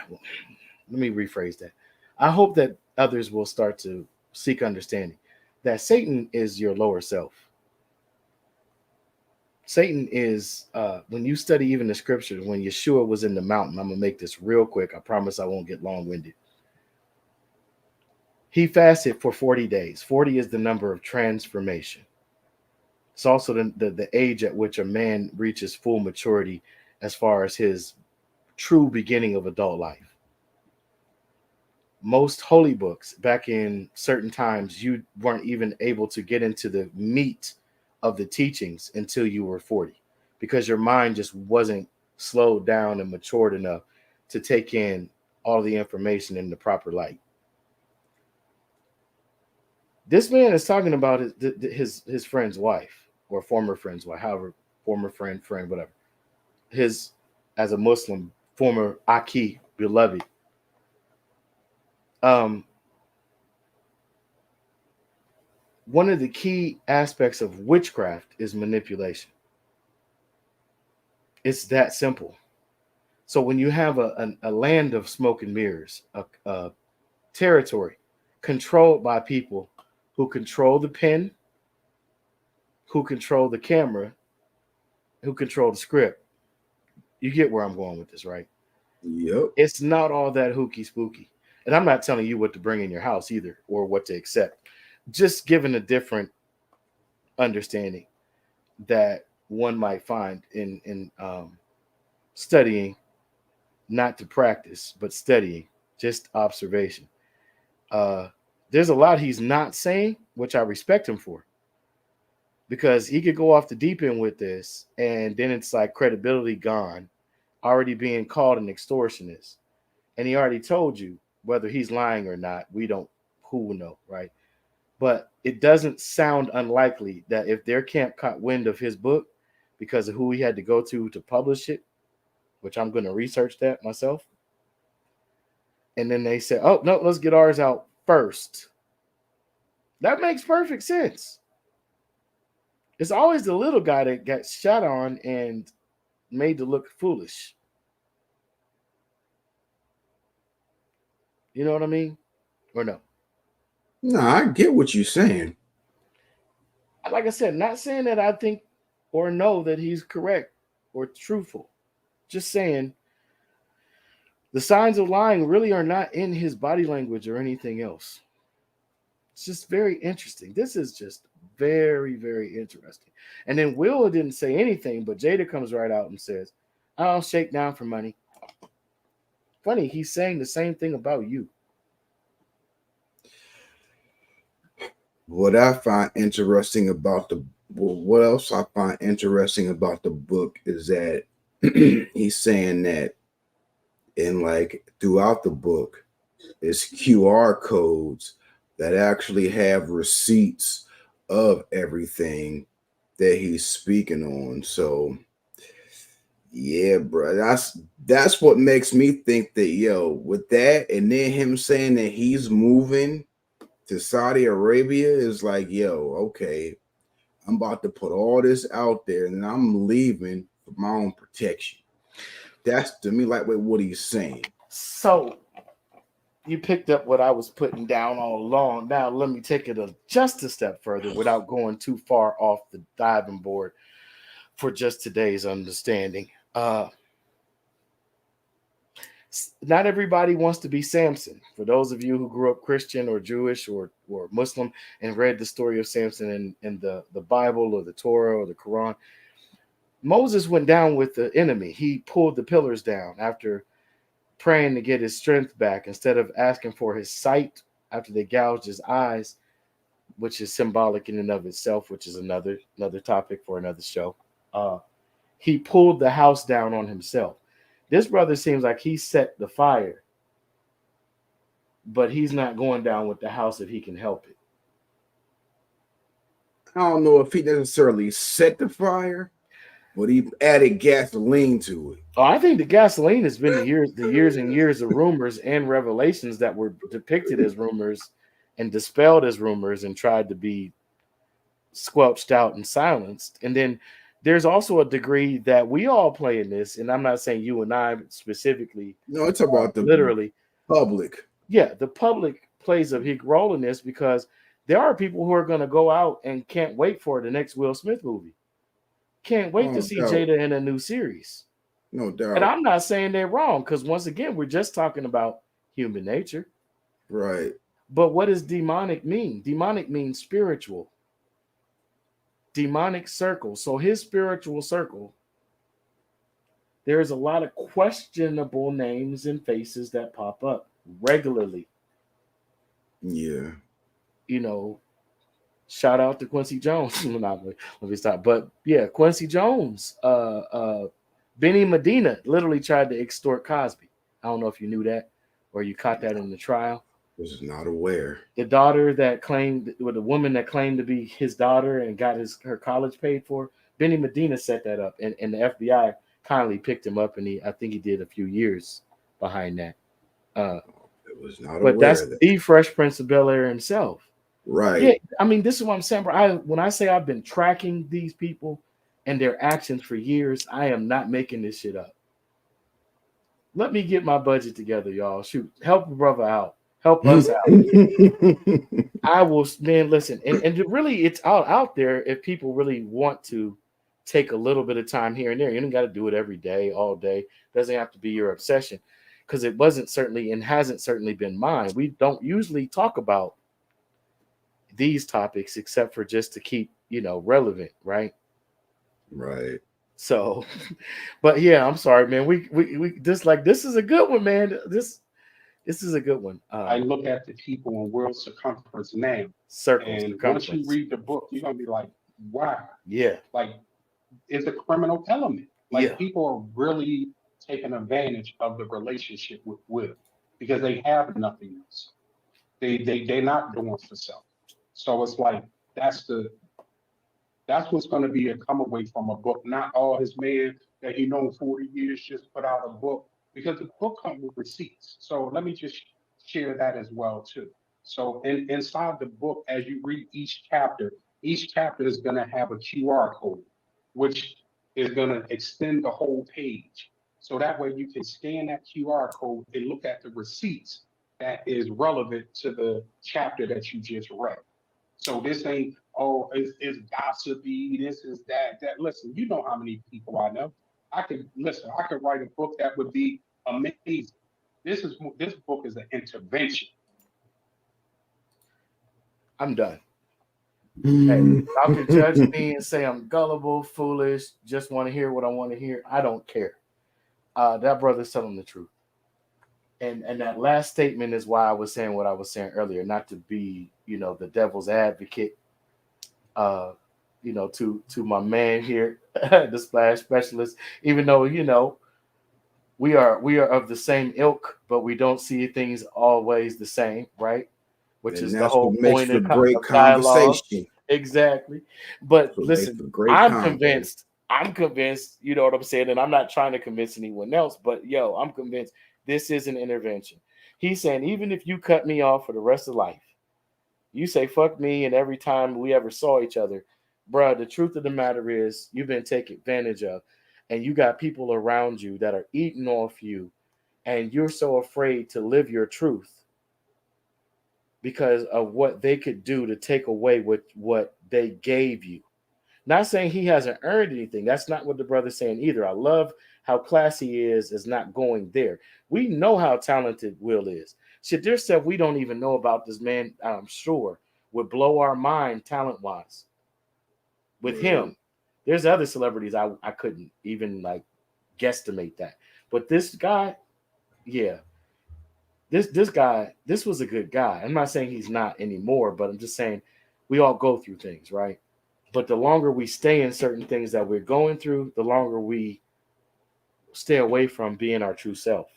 Let me rephrase that. I hope that others will start to seek understanding that Satan is your lower self. Satan is, when you study even the scriptures, when Yeshua was in the mountain, I'm going to make this real quick. I promise I won't get long-winded. He fasted for 40 days. 40 is the number of transformation. It's also the age at which a man reaches full maturity as far as his true beginning of adult life. Most holy books back in certain times, you weren't even able to get into the meat of the teachings until you were 40, because your mind just wasn't slowed down and matured enough to take in all the information in the proper light. This man is talking about his friend's wife, or former friend's wife, however, former friend, whatever. His, as a Muslim, former Aki, beloved. One of the key aspects of witchcraft is manipulation. It's that simple. So when you have a land of smoke and mirrors, a territory controlled by people who control the pen, who control the camera, who control the script, you get where I'm going with this, right? Yep. It's not all that hooky spooky. And I'm not telling you what to bring in your house either, or what to accept. Just giving a different understanding that one might find in studying, not to practice, but studying, just observation. There's a lot he's not saying, which I respect him for, because he could go off the deep end with this, and then it's like credibility gone, already being called an extortionist. And he already told you whether he's lying or not. Who will know, right? But it doesn't sound unlikely that if their camp caught wind of his book because of who he had to go to publish it, which I'm going to research that myself, and then they said, oh, no, let's get ours out first. That makes perfect sense. It's always the little guy that got shot on and made to look foolish. You know what I mean? Or no? No, I get what you're saying. Like I said, not saying that I think or know that he's correct or truthful. Just saying the signs of lying really are not in his body language or anything else. It's just very interesting. This is just very, very interesting. And then Will didn't say anything, but Jada comes right out and says, I'll shake down for money. Funny, he's saying the same thing about you. what I find interesting about the what else I find interesting about the book is that he's saying that in like throughout the book is QR codes that actually have receipts of everything that he's speaking on. So yeah, bro, that's what makes me think that with that, and then him saying that he's moving to Saudi Arabia is like, okay, I'm about to put all this out there and I'm leaving for my own protection. That's to me like what he's saying. So you picked up what I was putting down all along. Now let me take it just a step further without going too far off the diving board for just today's understanding. Not everybody wants to be Samson. For those of you who grew up Christian or Jewish or Muslim and read the story of Samson in the Bible or the Torah or the Quran, Moses went down with the enemy. He pulled the pillars down after praying to get his strength back instead of asking for his sight after they gouged his eyes, which is symbolic in and of itself, which is another topic for another show. He pulled the house down on himself. This brother seems like he set the fire, but he's not going down with the house if he can help it. I don't know if he necessarily set the fire, but he added gasoline to it. Oh, I think the gasoline has been the years and years of rumors and revelations that were depicted as rumors and dispelled as rumors and tried to be squelched out and silenced. And then there's also a degree that we all play in this, and I'm not saying you and I specifically. No, it's about the literally public. Yeah, the public plays a big role in this because there are people who are going to go out and can't wait for the next Will Smith movie. Can't wait to see Jada in a new series. No doubt. And I'm not saying they're wrong because once again, we're just talking about human nature. Right. But what does demonic mean? Demonic means spiritual. Demonic circle. So his spiritual circle, there's a lot of questionable names and faces that pop up regularly. Yeah. Shout out to Quincy Jones. Let me stop. But yeah, Quincy Jones, Benny Medina literally tried to extort Cosby. I don't know if you knew that or you caught that in the trial. Was not aware. The daughter that claimed, or the woman that claimed to be his daughter and got her college paid for, Benny Medina set that up, and the FBI kindly picked him up, and I think he did a few years behind that. It was not but that's the Fresh Prince of Bel-Air himself. Right. Yeah, I mean, this is what I'm saying, bro. When I say I've been tracking these people and their actions for years, I am not making this shit up. Let me get my budget together, y'all. Shoot, help a brother out. Help us out. I will, man, listen. And really, it's out there if people really want to take a little bit of time here and there. You don't got to do it every day, all day. It doesn't have to be your obsession because it wasn't certainly and hasn't certainly been mine. We don't usually talk about these topics except for just to keep, relevant, right? Right. So, but yeah, I'm sorry, man. We just like this is a good one, man. This is a good one. I look at the people in world circumference now. And once you read the book, you're gonna be like, wow. Yeah. Like it's a criminal element. Like people are really taking advantage of the relationship with Will because they have nothing else. They're not doing for self. So it's like that's what's going to be a come away from a book. Not all his man that he known 40 years just put out a book because the book comes with receipts. So let me just share that as well too. So inside the book, as you read each chapter is going to have a QR code, which is going to extend the whole page. So that way you can scan that QR code and look at the receipts that is relevant to the chapter that you just read. So this ain't, it's gossipy, this is that. Listen, you know how many people I know. I could write a book that would be amazing. This book is an intervention. I'm done. Hey, y'all can judge me and say I'm gullible, foolish, just want to hear what I want to hear. I don't care. That brother's telling the truth. And that last statement is why I was saying what I was saying earlier, not to be, the devil's advocate, to my man here, the splash specialist, even though, we are of the same ilk, but we don't see things always the same, right? Which And is the that's what whole makes point for of, great of dialogue. conversation. Exactly. But That's what makes listen, for great I'm convo. convinced. I'm convinced, you know what I'm saying? And I'm not trying to convince anyone else, but I'm convinced this is an intervention. He's saying, even if you cut me off for the rest of life, you say fuck me, and every time we ever saw each other, bruh, the truth of the matter is you've been taken advantage of, and you got people around you that are eating off you, and you're so afraid to live your truth because of what they could do to take away what they gave you. Not saying he hasn't earned anything. That's not what the brother's saying either. I love how classy he is not going there. We know how talented Will is. Shit, there's stuff we don't even know about this man, I'm sure, would blow our mind talent-wise. With him, there's other celebrities I couldn't even like guesstimate that. But this guy, yeah. This guy, this was a good guy. I'm not saying he's not anymore, but I'm just saying we all go through things, right? But the longer we stay in certain things that we're going through, the longer we stay away from being our true self,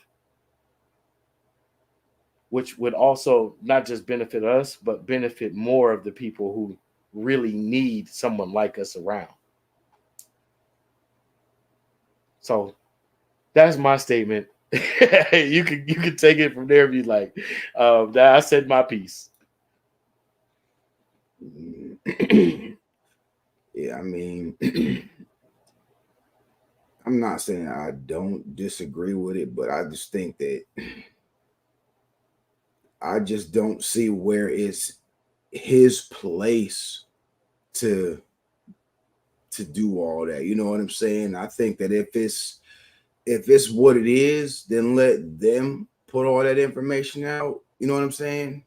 which would also not just benefit us, but benefit more of the people who really need someone like us around. So that's my statement. You can take it from there if you like. I said my piece. Yeah, I mean, I'm not saying I don't disagree with it, but I just think that I just don't see where it's his place to do all that. You know what I'm saying? I think that if it's what it is, then let them put all that information out. You know what I'm saying?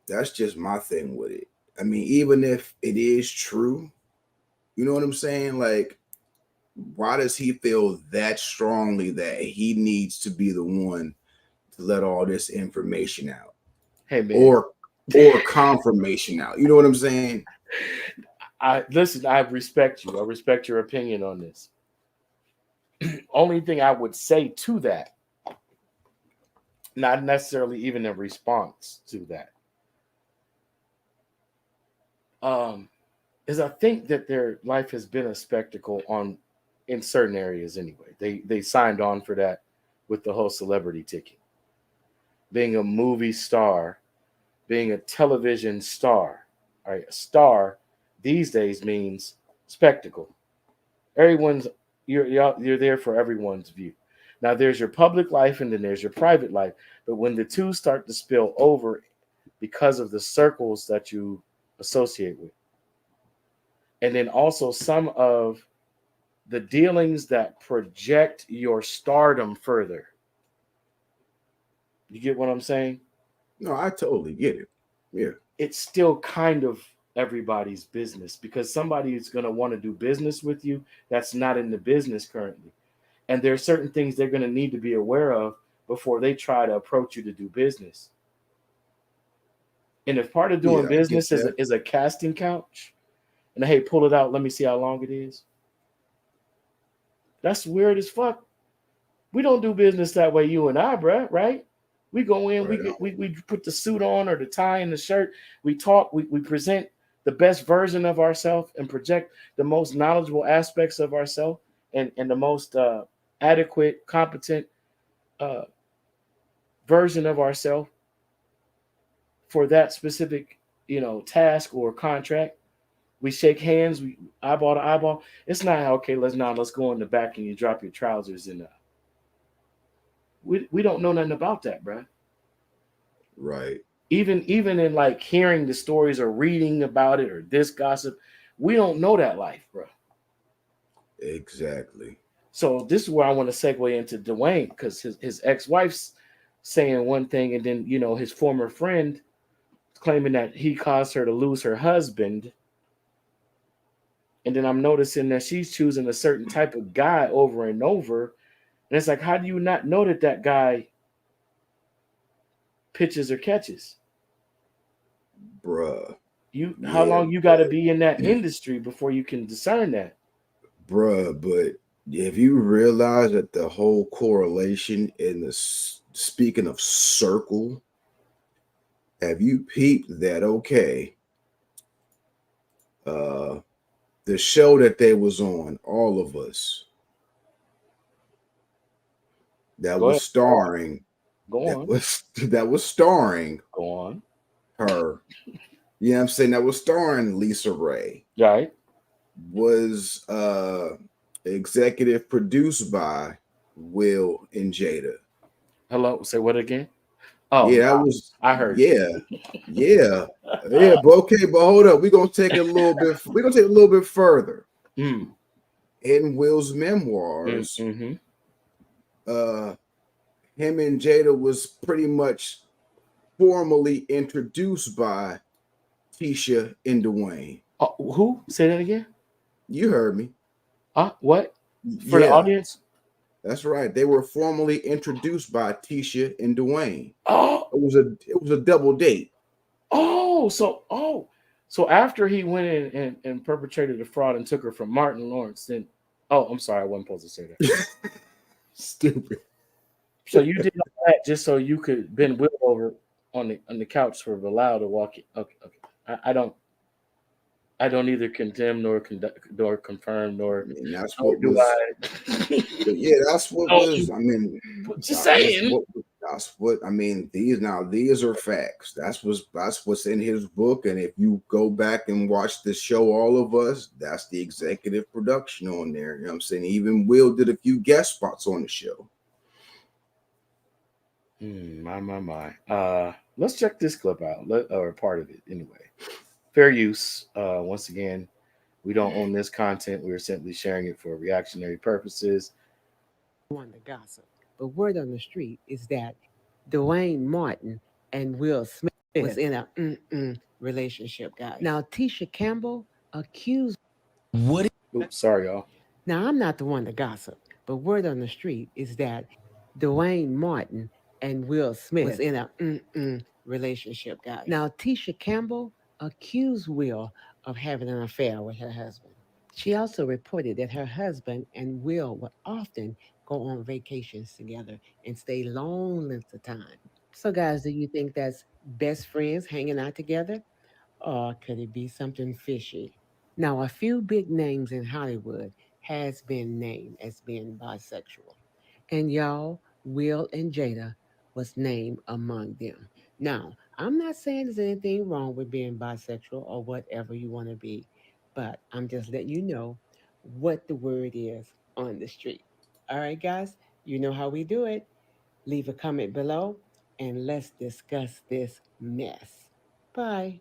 That's just my thing with it. I mean, even if it is true, you know what I'm saying? Like, why does he feel that strongly that he needs to be the one to let all this information out? Hey, man. Or confirmation out. You know what I'm saying? Listen, I respect you. I respect your opinion on this. Only thing I would say to that, not necessarily even in response to that, is I think that their life has been a spectacle in certain areas anyway. They signed on for that with the whole celebrity ticket. Being a movie star, being a television star. All right, a star these days means spectacle. You're there for everyone's view. Now there's your public life and then there's your private life. But when the two start to spill over because of the circles that you associate with, and then also some of the dealings that project your stardom further. You get what I'm saying? No, I totally get it. Yeah. It's still kind of everybody's business because somebody is going to want to do business with you that's not in the business currently. And there are certain things they're going to need to be aware of before they try to approach you to do business. And if part of doing business is a casting couch, and hey, pull it out, let me see how long it is. That's weird as fuck. We don't do business that way, you and I, bruh, right? We go in, we put the suit on or the tie and the shirt. We talk, we present the best version of ourselves and project the most knowledgeable aspects of ourselves and the most adequate, competent version of ourselves for that specific, task or contract. We shake hands, we eyeball to eyeball. It's not okay. Let's go in the back and you drop your trousers and we don't know nothing about that, bro. Right. Even in like hearing the stories or reading about it or this gossip, we don't know that life, bro. Exactly. So this is where I want to segue into Dwayne because his ex-wife's saying one thing and then his former friend claiming that he caused her to lose her husband. And then I'm noticing that she's choosing a certain type of guy over and over And it's like, how do you not know that guy pitches or catches? Bruh. How Yeah, long you got to be in that industry before you can discern that? bruh. But if you realize that the whole correlation in the speaking of circle, have you peeped that? Okay, uh, the show that they was on, All of Us, that Go was ahead. starring, Go on. that was starring Go on. her. You know what I'm saying? That was starring Lisa Ray. Right. Was executive produced by Will and Jada. Hello. Say what again? Oh, Yeah, that nah, was I heard you. yeah, yeah, yeah. But okay, but hold up, we're gonna take it a little bit. We're gonna take it a little bit further. Mm. In Will's memoirs, Mm-hmm. uh, him and Jada was pretty much formally introduced by Tisha and Dwayne. Oh, who? Say that again. You heard me. What? For the Yeah, audience? that's right. They were formally introduced by Tisha and Dwayne. Oh, It was a double date. so after he went in and perpetrated the fraud and took her from Martin Lawrence, then I'm sorry, I wasn't supposed to say that. Stupid. So you did all that just so you could bend Will over on the couch for Bilal to walk in. Okay, okay. I don't either condemn nor confirm I nor mean, that's nor what do was. I. Yeah, that's what No, was. I mean, just saying. that's what. I mean, these are facts. That's what's in his book. And if you go back and watch the show, All of Us, that's the executive production on there. You know what I'm saying? Even Will did a few guest spots on the show. My. Let's check this clip out, or part of it anyway. Fair use. Once again, we don't own this content. We're simply sharing it for reactionary purposes. On the gossip. But word on the street is that Dwayne Martin and Will Smith was in a relationship, guys. Now, Tisha Campbell accused. What? Oops, sorry, y'all. Now, I'm not the one to gossip, but word on the street is that Dwayne Martin and Will Smith was in a relationship, guys. Now, Tisha Campbell accused Will of having an affair with her husband. She also reported that her husband and Will would often go on vacations together and stay long lengths of time. So, guys, do you think that's best friends hanging out together? Or could it be something fishy? Now, a few big names in Hollywood has been named as being bisexual. And y'all, Will and Jada was named among them. Now, I'm not saying there's anything wrong with being bisexual or whatever you want to be, but I'm just letting you know what the word is on the street. All right, guys, you know how we do it. Leave a comment below and let's discuss this mess. Bye.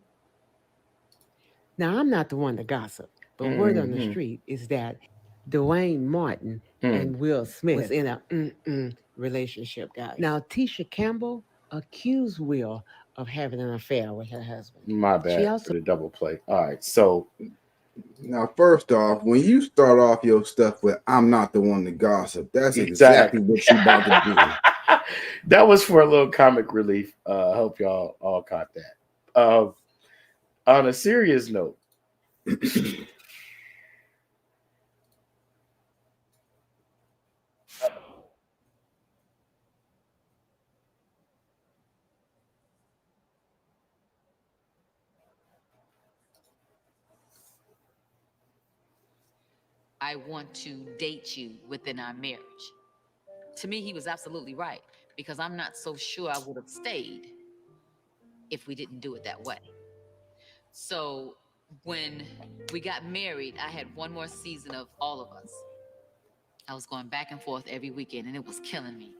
Now, I'm not the one to gossip, but word on the Mm-hmm. street is that Dwayne Martin and Will Smith was in a relationship, guys. Now, Tisha Campbell accused Will of having an affair with her husband. My bad She for also the double play. All right, so Now, first off, when you start off your stuff with "I'm not the one to gossip," that's exactly exactly. what you about to do. That was for a little comic relief. I hope y'all all caught that. On a serious note, I want to date you within our marriage. To me, he was absolutely right because I'm not so sure I would have stayed if we didn't do it that way. So when we got married, I had one more season of All of Us. I was going back and forth every weekend and it was killing me.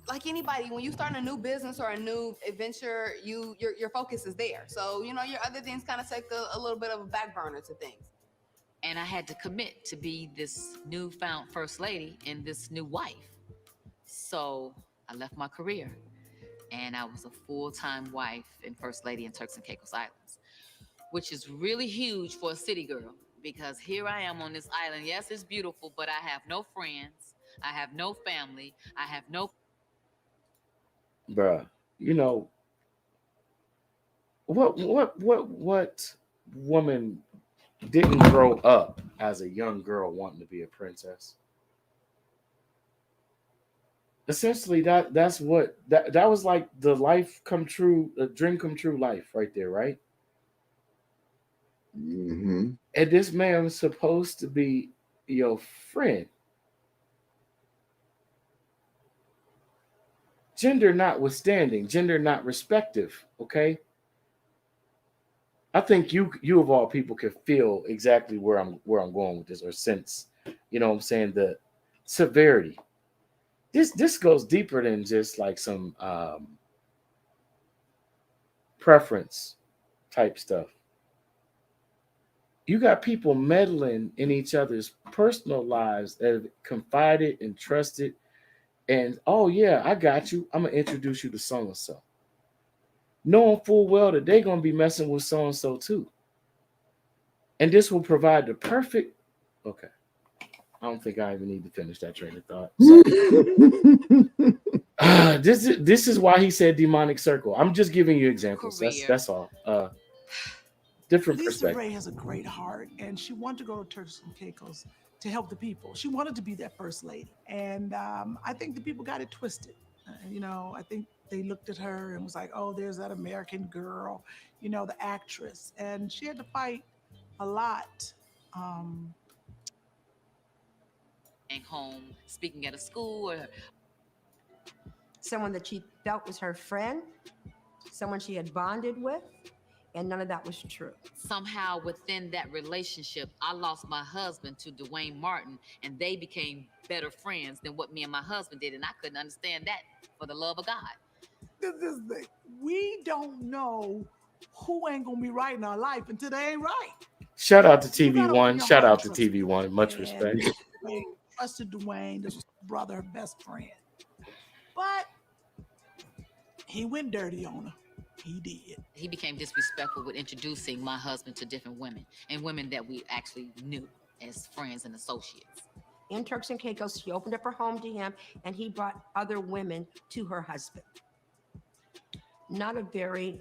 Like anybody, when you start a new business or a new adventure, your focus is there. So, your other things kind of take a little bit of a back burner to things. And I had to commit to be this newfound first lady and this new wife. So I left my career and I was a full-time wife and first lady in Turks and Caicos Islands, which is really huge for a city girl because here I am on this island. Yes, it's beautiful, but I have no friends. I have no family. I have no. Bruh, you know, what woman didn't grow up as a young girl wanting to be a princess? Essentially, that's what that was like, the life come true, the dream come true life right there, right? Mm-hmm. And this man was supposed to be your friend. Gender notwithstanding, gender not respective, okay? I think you of all people can feel exactly where I'm going with this, or sense, you know what I'm saying, the severity. This goes deeper than just like some preference type stuff. You got people meddling in each other's personal lives that have confided and trusted, and oh yeah, I got you. I'm gonna introduce you to so and so, knowing full well that they're gonna be messing with so and so too. And this will provide the perfect. Okay, I don't think I even need to finish that train of thought. This is why he said demonic circle. I'm just giving you examples. That's all. Different Lisa perspective. Ray has a great heart, and she wanted to go to Turks and Caicos to help the people. She wanted to be that first lady, and I think the people got it twisted. I think they looked at her and was like, "Oh, there's that American girl, the actress," and she had to fight a lot. Home, speaking at a school, or someone that she felt was her friend, someone she had bonded with, and none of that was true. Somehow within that relationship, I lost my husband to Dwayne Martin, and they became better friends than what me and my husband did, and I couldn't understand that for the love of God. This thing, we don't know who ain't gonna be right in our life until they ain't right. Shout out to TV1. Shout out to TV1. Much respect. Trusted Dwayne. This was her brother, her best friend. But he went dirty on her. He did. He became disrespectful with introducing my husband to different women, and women that we actually knew as friends and associates. In Turks and Caicos, she opened up her home to him, and he brought other women to her husband. Not a very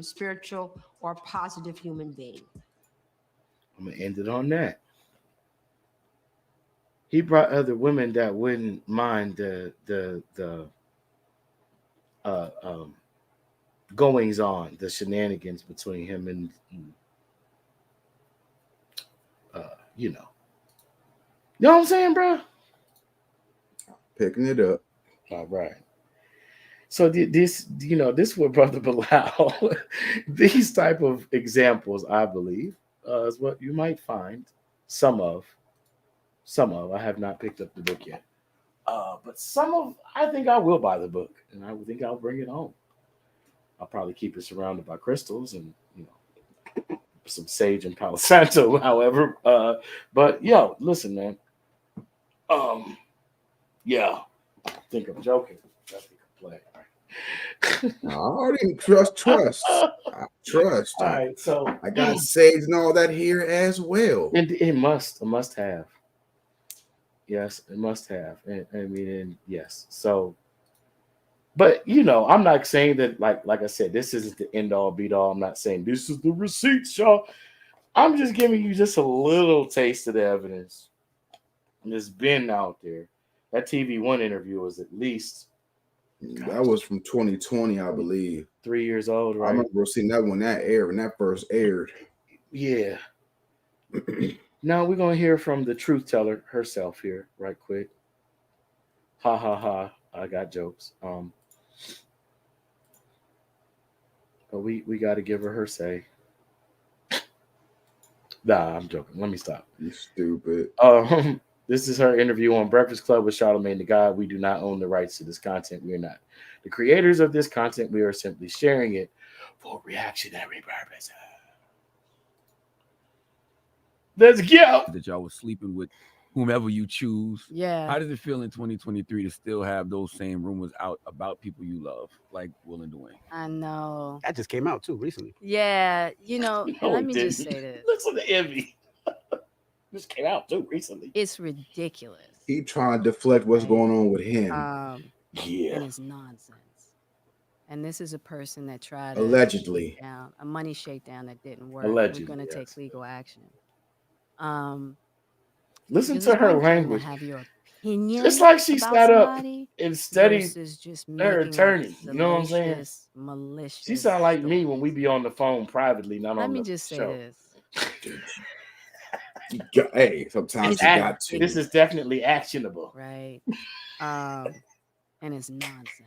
spiritual or positive human being. I'm gonna end it on that. He brought other women that wouldn't mind the goings on, the shenanigans between him and you know what I'm saying, bro? Picking it up. All right. So this what Brother Bilal, these type of examples, I believe, is what you might find some of. I have not picked up the book yet. But I think I will buy the book, and I think I'll bring it home. I'll probably keep it surrounded by crystals and, some sage and Palo Santo, however. But yo, listen, man. Yeah, I think I'm joking. That's the complaint. No, I already trust. I trust. All right, so I got sage and all that here as well. And it must have. Yes, it must have. And yes. So, but I'm not saying that, like I said, this isn't the end all beat all. I'm not saying this is the receipts, y'all. I'm just giving you just a little taste of the evidence. And it's been out there. That TV1 interview was at least. That was from 2020, I believe. 3 years old, right? I remember seeing that when that first aired. Yeah. Now we're gonna hear from the truth teller herself here, right quick. Ha ha ha! I got jokes. But we got to give her say. Nah, I'm joking. Let me stop. You stupid. This is her interview on Breakfast Club with Charlamagne the God. We do not own the rights to this content. We are not the creators of this content. We are simply sharing it for reactionary purposes. Let's go. That y'all was sleeping with whomever you choose. Yeah. How does it feel in 2023 to still have those same rumors out about people you love, like Will and Dwayne? I know. That just came out too recently. Yeah, let me just say this. Listen to Envy. This came out too recently. It's ridiculous. He trying to deflect what's going on with him. And it's nonsense. And this is a person that tried to Allegedly. shake down a money shakedown that didn't work. Allegedly, We're going to take legal action. Listen because to it's her one thing to language. have your opinion It's like she about sat up somebody and studied versus just her making up attorney. You know what I'm saying? salacious, malicious She sound like me stories. when we be on the phone privately, not Let on me the just say show. this. Hey, sometimes you got to. This is definitely actionable. Right. And it's nonsense.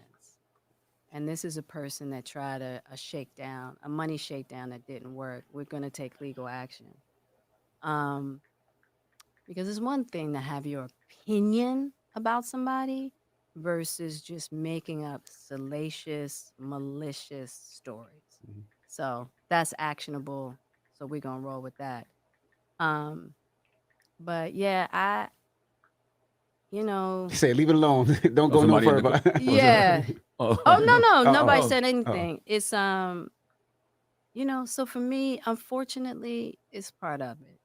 And this is a person that tried a shakedown, a money shakedown that didn't work. We're going to take legal action. Because it's one thing to have your opinion about somebody versus just making up salacious, malicious stories. Mm-hmm. So that's actionable. So we're going to roll with that. But yeah, Say, leave it alone. Don't go no further. Yeah. Oh, no. Nobody said anything. It's, so for me, unfortunately, it's part of it.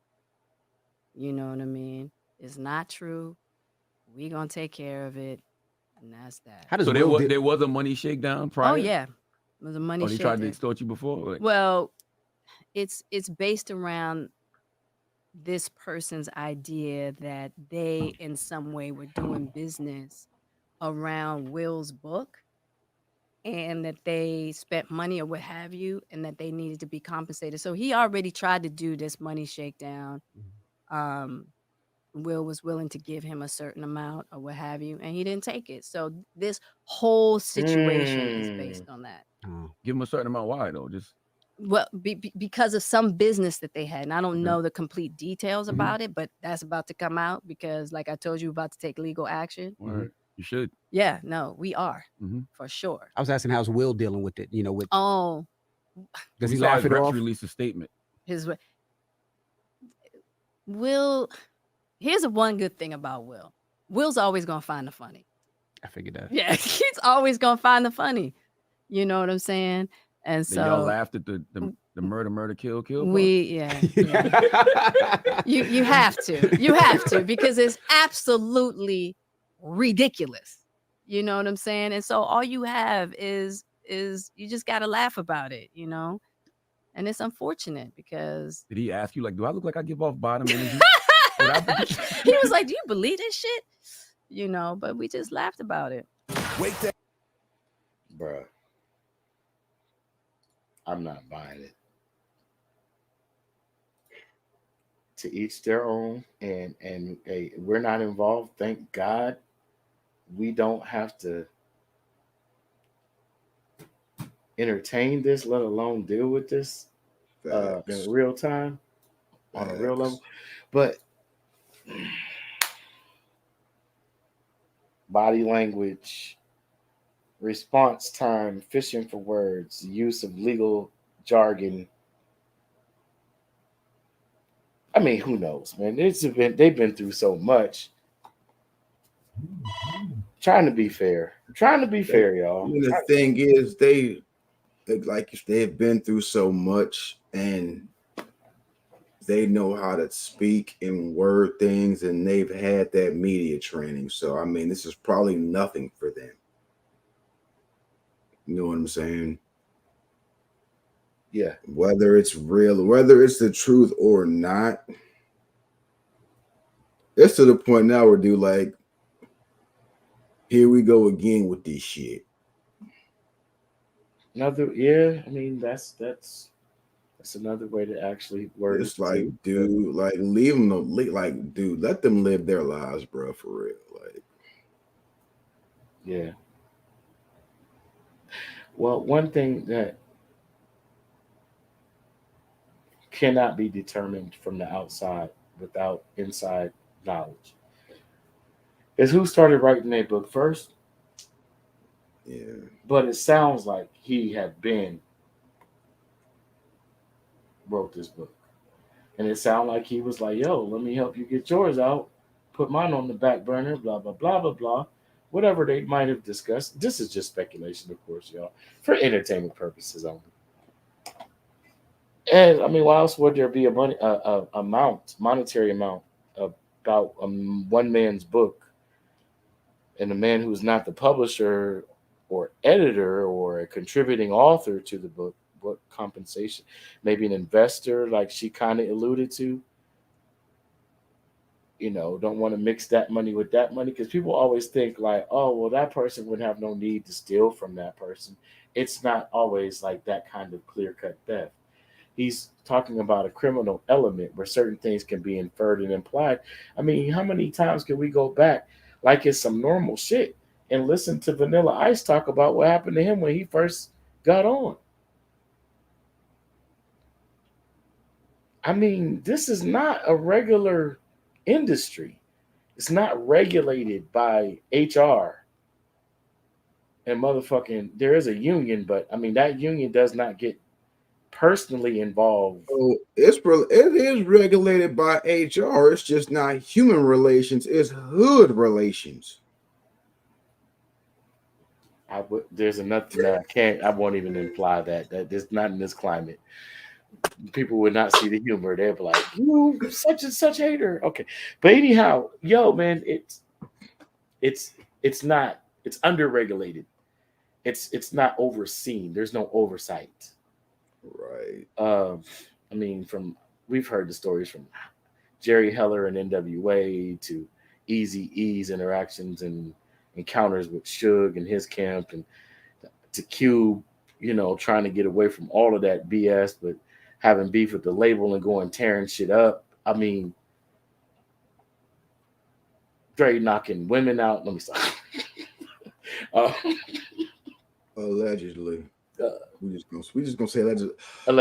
You know what I mean? It's not true. We gonna take care of it, and that's that. How does so there was a money shakedown prior? Oh yeah, it was a money. Oh, they shakedown. tried to extort you before. Like... Well, it's based around this person's idea that they in some way were doing business around Will's book, and that they spent money or what have you, and that they needed to be compensated. So he already tried to do this money shakedown. Will was willing to give him a certain amount or what have you, and he didn't take it. So this whole situation is based on that. Give him a certain amount. Why though? Just because of some business that they had, and I don't know the complete details about it, but that's about to come out because, like I told you, about to take legal action. You should. Yeah, no, we are for sure. I was asking how's Will dealing with it. Does he laugh it off? Release a statement. Will. Here's one good thing about Will. Will's always gonna find the funny. I figured that. Yeah, he's always gonna find the funny. You know what I'm saying? And so y'all laughed at the murder, kill. Yeah. You have to because it's absolutely ridiculous. You know what I'm saying? And so all you have is you just gotta laugh about it, And it's unfortunate because did he ask you like, do I look like I give off bottom energy? He was like, do you believe this shit? But we just laughed about it. Bruh. I'm not buying it. To each their own, and hey, we're not involved. Thank God we don't have to entertain this, let alone deal with this in real time on a real level. But body language, response time, fishing for words, use of legal jargon. I mean, who knows, man? They've been through so much. Trying to be fair, y'all. And the thing is, they've been through so much, and they know how to speak and word things, and they've had that media training. So, I mean, this is probably nothing for them. You know what I'm saying? Yeah. Whether it's real, whether it's the truth or not, it's to the point now where, dude, like, here we go again with this shit. I mean, that's another way to actually word it's like, dude, like, leave them, like, dude, let them live their lives, bro, for real. Like, yeah. Well, one thing that cannot be determined from the outside without inside knowledge is who started writing that book first. Yeah. But it sounds like he had been wrote this book. And it sounded like he was like, yo, let me help you get yours out. Put mine on the back burner, blah, blah, blah, blah, blah. Whatever they might have discussed. This is just speculation, of course, y'all. For entertainment purposes only. And, I mean, why else would there be a monetary amount about one man's book and the man who's not the publisher or editor or a contributing author to the book, what compensation? Maybe an investor, like she kind of alluded to. Don't want to mix that money with that money, because people always think like, oh, well, that person would have no need to steal from that person. It's not always like that kind of clear cut theft. He's talking about a criminal element where certain things can be inferred and implied. I mean, how many times can we go back like it's some normal shit and listen to Vanilla Ice talk about what happened to him when he first got on? I mean, this is not a regular industry. It's not regulated by HR and motherfucking. There is a union, but I mean that union does not get personally involved. So it is regulated by HR. It's just not human relations. It's hood relations. There's nothing that I can't. I won't even imply that there's not in this climate. People would not see the humor. They'd be like, "You such and such hater." Okay, but anyhow, yo, man, it's not. It's underregulated. It's not overseen. There's no oversight. Right. I mean, we've heard the stories from Jerry Heller and NWA to Easy E's interactions and encounters with Suge and his camp, and to Cube, trying to get away from all of that BS, but having beef with the label and going tearing shit up. I mean, Dre knocking women out. Let me stop. Allegedly. We just gonna say allegedly.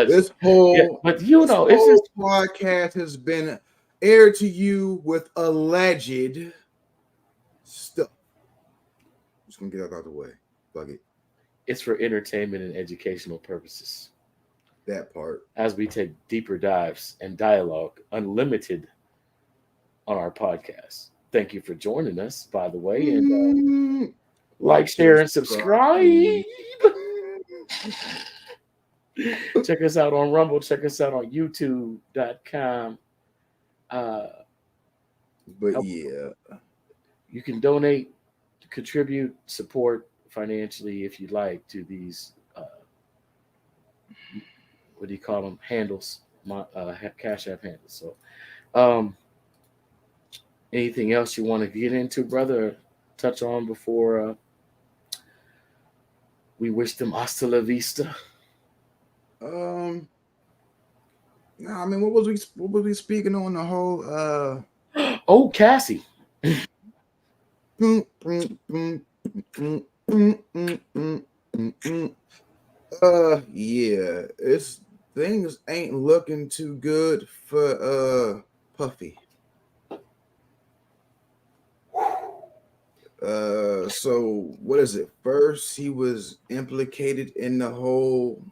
This whole but it's just podcast has been aired to you with alleged stuff. Just gonna get that out of the way. Fuck it. It's for entertainment and educational purposes. That part. As we take deeper dives and dialogue unlimited on our podcast. Thank you for joining us, by the way, and like, share, and subscribe. Check us out on Rumble. Check us out on YouTube.com. But yeah, you can donate, contribute, support financially if you'd like to these. What do you call them? Handles, Cash App handles. So, anything else you want to get into, brother? Touch on before we wish them hasta la vista. No, I mean, what was we speaking on the whole? Oh, Cassie. Yeah, things ain't looking too good for Puffy. So what is it? First, he was implicated in the whole.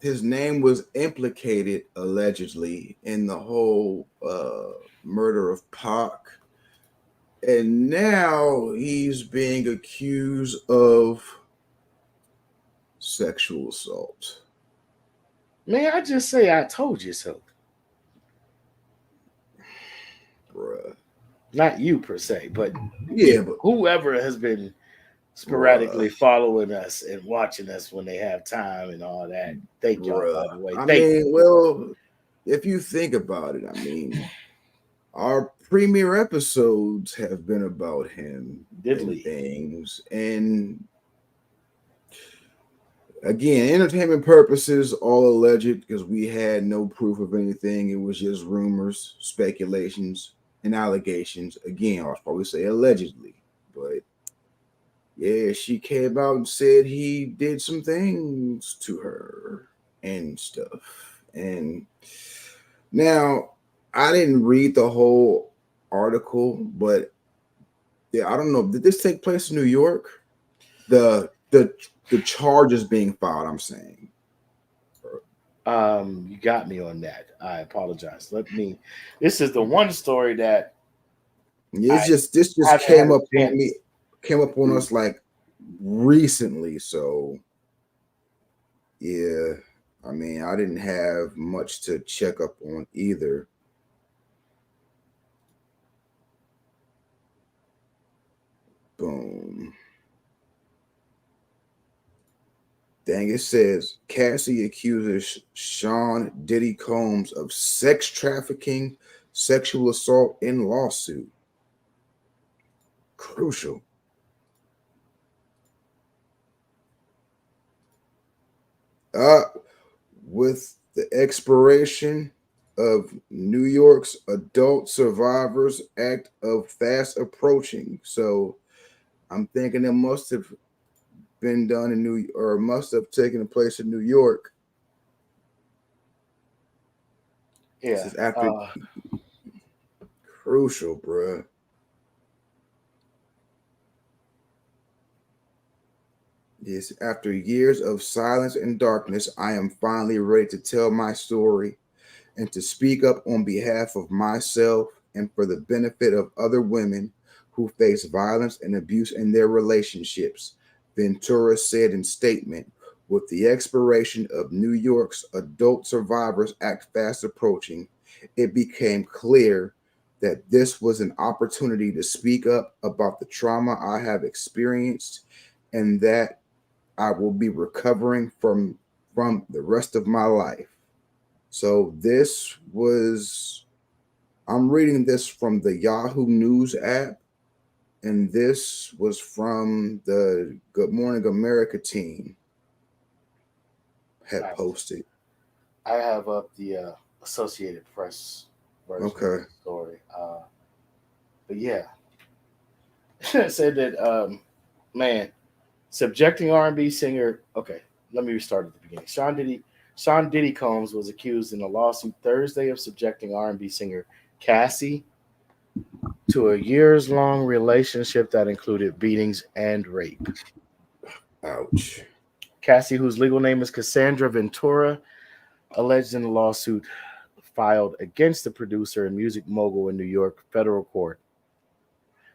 His name was implicated allegedly in the whole murder of Pac, and now he's being accused of sexual assault. May I just say, I told you so, Bruh. Not you per se, but yeah, but whoever has been sporadically following us and watching us when they have time and all that. Thank y'all, by the way. I mean, well, if you think about it, I mean, our premiere episodes have been about him and things, and again, entertainment purposes, all alleged, because we had no proof of anything. It was just rumors, speculations, and allegations. Again, I'll probably say allegedly, but yeah, she came out and said he did some things to her and stuff. And now I didn't read the whole article, but yeah, I don't know. Did this take place in New York? The charges being filed, I'm saying. You got me on that. I apologize. This is the one story that this just came up on me. Came up on us like recently, so yeah, I mean, I didn't have much to check up on either. Boom. Dang, it says Cassie accuses Sean Diddy Combs of sex trafficking, sexual assault in lawsuit. Crucial. With the expiration of New York's Adult Survivors Act of fast approaching. So I'm thinking it must have been done in must have taken place in New York. Yeah. This is after crucial, bruh. Yes, after years of silence and darkness, I am finally ready to tell my story and to speak up on behalf of myself and for the benefit of other women who face violence and abuse in their relationships, Ventura said in statement. With the expiration of New York's Adult Survivors Act fast approaching, it became clear that this was an opportunity to speak up about the trauma I have experienced and that I will be recovering from the rest of my life. So I'm reading this from the Yahoo News app, and this was from the Good Morning America team had posted. I have up the Associated Press version of the story. But yeah, it said that, man, subjecting R&B singer. Okay, let me restart at the beginning. Sean Diddy Combs was accused in a lawsuit Thursday of subjecting R&B singer Cassie to a years-long relationship that included beatings and rape. Ouch. Cassie, whose legal name is Cassandra Ventura, alleged in the lawsuit filed against the producer and music mogul in New York federal court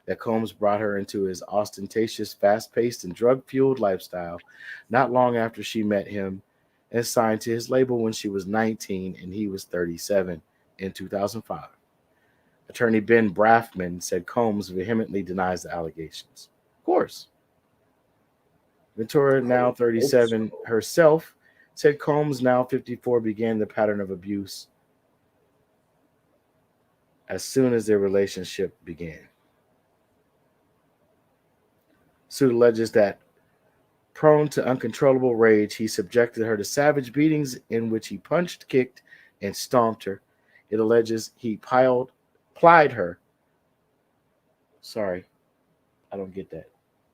that Combs brought her into his ostentatious, fast-paced, and drug-fueled lifestyle not long after she met him and signed to his label when she was 19 and he was 37 in 2005. Attorney Ben Braffman said Combs vehemently denies the allegations. Of course. Ventura, now 37 herself, said Combs, now 54, began the pattern of abuse as soon as their relationship began. Suit alleges that, prone to uncontrollable rage, he subjected her to savage beatings in which he punched, kicked, and stomped her. It alleges he plied her. Sorry, I don't get that.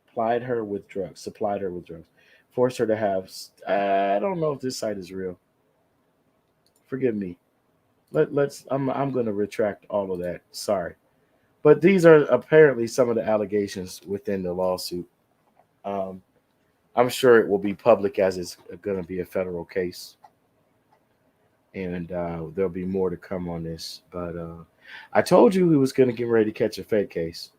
Supplied her with drugs. Forced her to have. I don't know if this site is real. Forgive me. I'm going to retract all of that. Sorry, but these are apparently some of the allegations within the lawsuit. I'm sure it will be public as it's going to be a federal case, and there'll be more to come on this. But I told you he was going to get ready to catch a Fed case.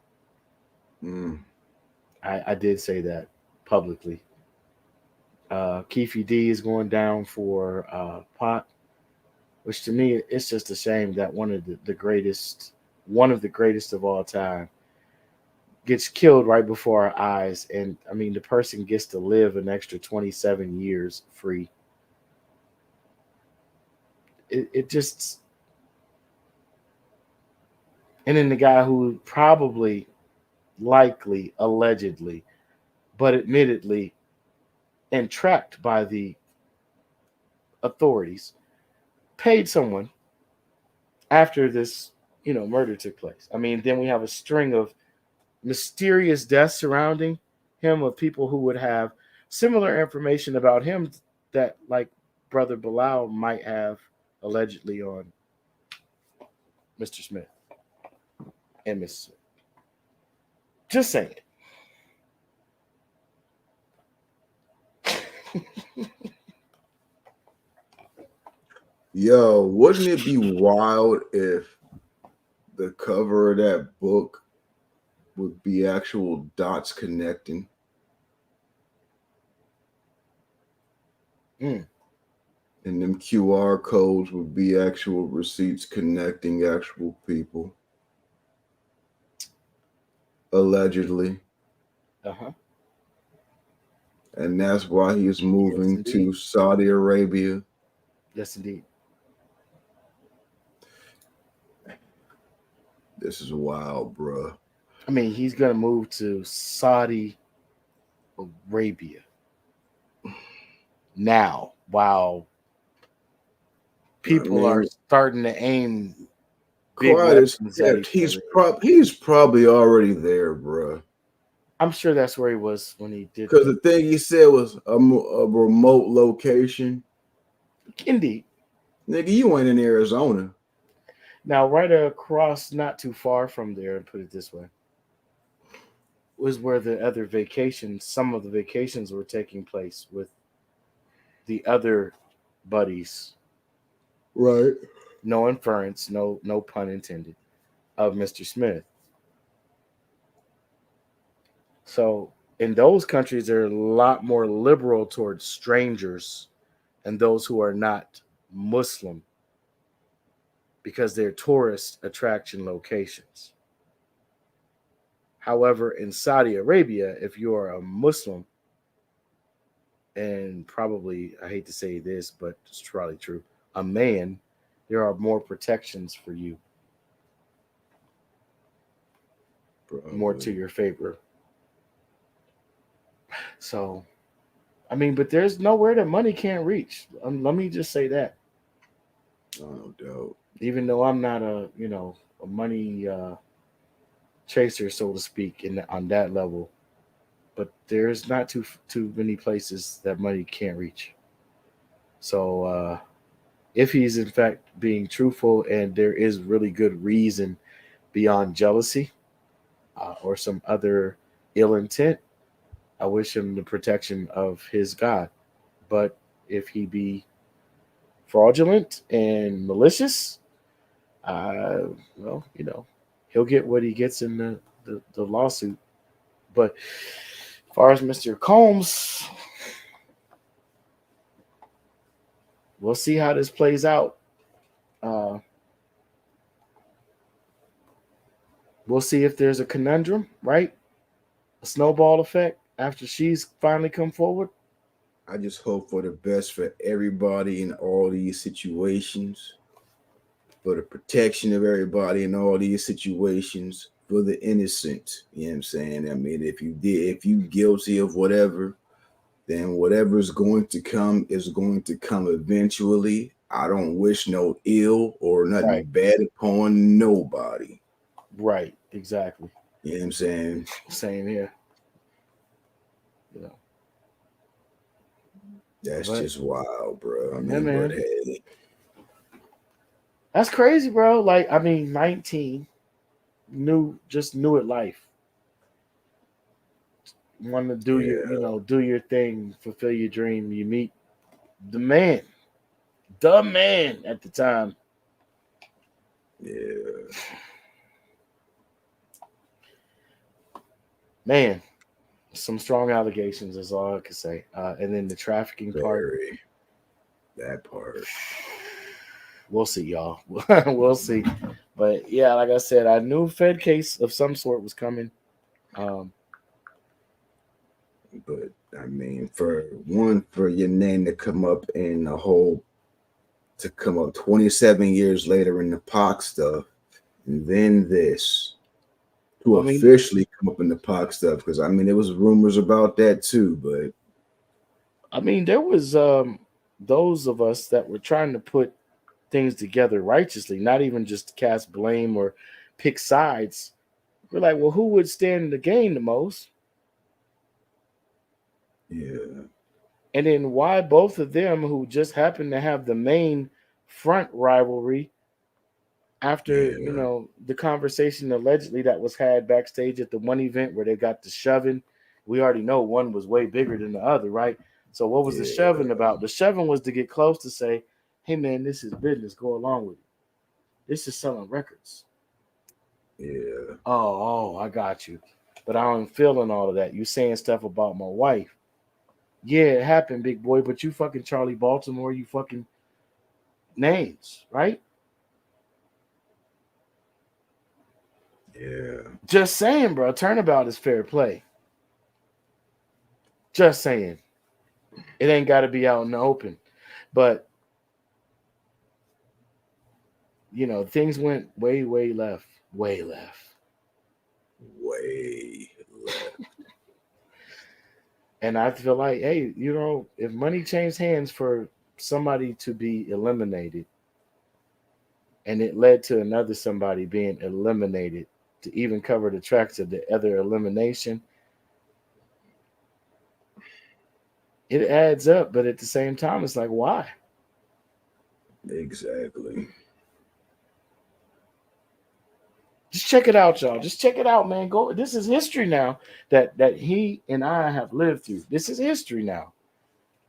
I did say that publicly. Keefe D is going down for pot, which to me it's just a shame that one of the greatest of all time gets killed right before our eyes, and I mean the person gets to live an extra 27 years free. It just, and then the guy who probably, likely, allegedly, but admittedly entrapped by the authorities, paid someone after this, murder took place. I mean, then we have a string of mysterious deaths surrounding him of people who would have similar information about him that, like, Brother Bilal might have allegedly on Mr. Smith and Mrs. Smith. Just saying. Yo, wouldn't it be wild if the cover of that book would be actual dots connecting? And them QR codes would be actual receipts connecting actual people. Allegedly. Uh-huh. And that's why he's moving to Saudi Arabia. Yes, indeed. This is wild, bro. I mean, he's gonna move to Saudi Arabia now. Wow. People are starting to aim big weapons at each other. He's probably already there, bro. I'm sure that's where he was when he did. Because the thing he said was a remote location. Indeed. Nigga, you ain't in Arizona. Now, right across, not too far from there, and put it this way, was where the other vacations, some of the vacations were taking place with the other buddies. Right. No inference, no pun intended, of Mr. Smith. So in those countries, they're a lot more liberal towards strangers and those who are not Muslim because they're tourist attraction locations. However, in Saudi Arabia, if you are a Muslim, and probably, I hate to say this, but it's probably true, a man, there are more protections for you. More to your favor. So, I mean, but there's nowhere that money can't reach. Let me just say that. Oh, no doubt. Even though I'm not a money chaser, so to speak, on that level, but there's not too many places that money can't reach. So, if he's in fact being truthful, and there is really good reason beyond jealousy or some other ill intent, I wish him the protection of his God. But if he be fraudulent and malicious, well, he'll get what he gets in the lawsuit. But as far as Mr. Combs, we'll see how this plays out. We'll see if there's a conundrum, right? A snowball effect after she's finally come forward. I just hope for the best for everybody in all these situations, for the protection of everybody in all these situations, for the innocent. You know what I'm saying? I mean, if you guilty of whatever, then whatever's going to come is going to come eventually. I don't wish no ill or nothing bad upon nobody. Right, exactly. You know what I'm saying? Same here. That's just wild, bro. I mean, man. but hey. That's crazy, bro. Like, I mean, 19, knew it life. Want to do do your thing, fulfill your dream. You meet the man at the time. Yeah. Man, some strong allegations is all I can say. And then the trafficking part. That part. We'll see, y'all. We'll see. But yeah, like I said, I knew Fed case of some sort was coming. But I mean, for your name to come up in to come up 27 years later in the Pac stuff, and then this to officially come up in the Pac stuff, because I mean there was rumors about that too, but I mean there was those of us that were trying to put things together righteously, not even just cast blame or pick sides. We're like, well, who would stand to gain the most? Yeah. And then why both of them, who just happen to have the main front rivalry after, the conversation allegedly that was had backstage at the one event where they got the shoving. We already know one was way bigger than the other, right? So what was the shoving about? The shoving was to get close to say, hey, man, this is business. Go along with it. This is selling records. Yeah. Oh, I got you. But I don't feeling all of that. You saying stuff about my wife. Yeah, it happened, big boy, but you fucking Charlie Baltimore, you fucking names, right? Yeah. Just saying, bro. Turnabout is fair play. Just saying. It ain't got to be out in the open. But, you know, things went way, way left. Way left. Way left. And I feel like, hey, you know, if money changed hands for somebody to be eliminated, and it led to another somebody being eliminated to even cover the tracks of the other elimination, it adds up. But at the same time, it's like, why? Exactly. Just check it out, y'all. Just check it out, man. Go. This is history now that he and I have lived through. This is history now.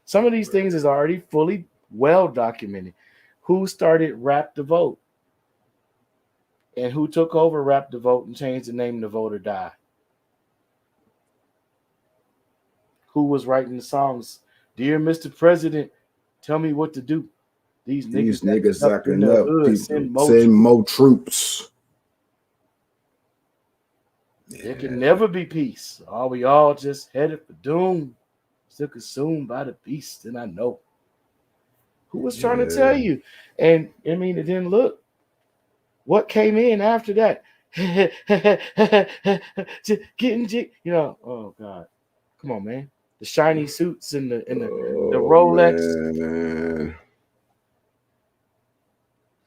Some of these things is already fully well documented. Who started Rap the Vote? And who took over Rap the Vote and changed the name to Vote or Die? Who was writing the songs? Dear Mr. President, tell me what to do. These niggas acting up. People send more troops. There can never be peace. Are we all just headed for doom? Still consumed by the beast, and I know. Who was trying to tell you? And I mean, it didn't look. What came in after that? Getting, you know, oh God. Come on, man. The shiny suits and the Rolex. Man.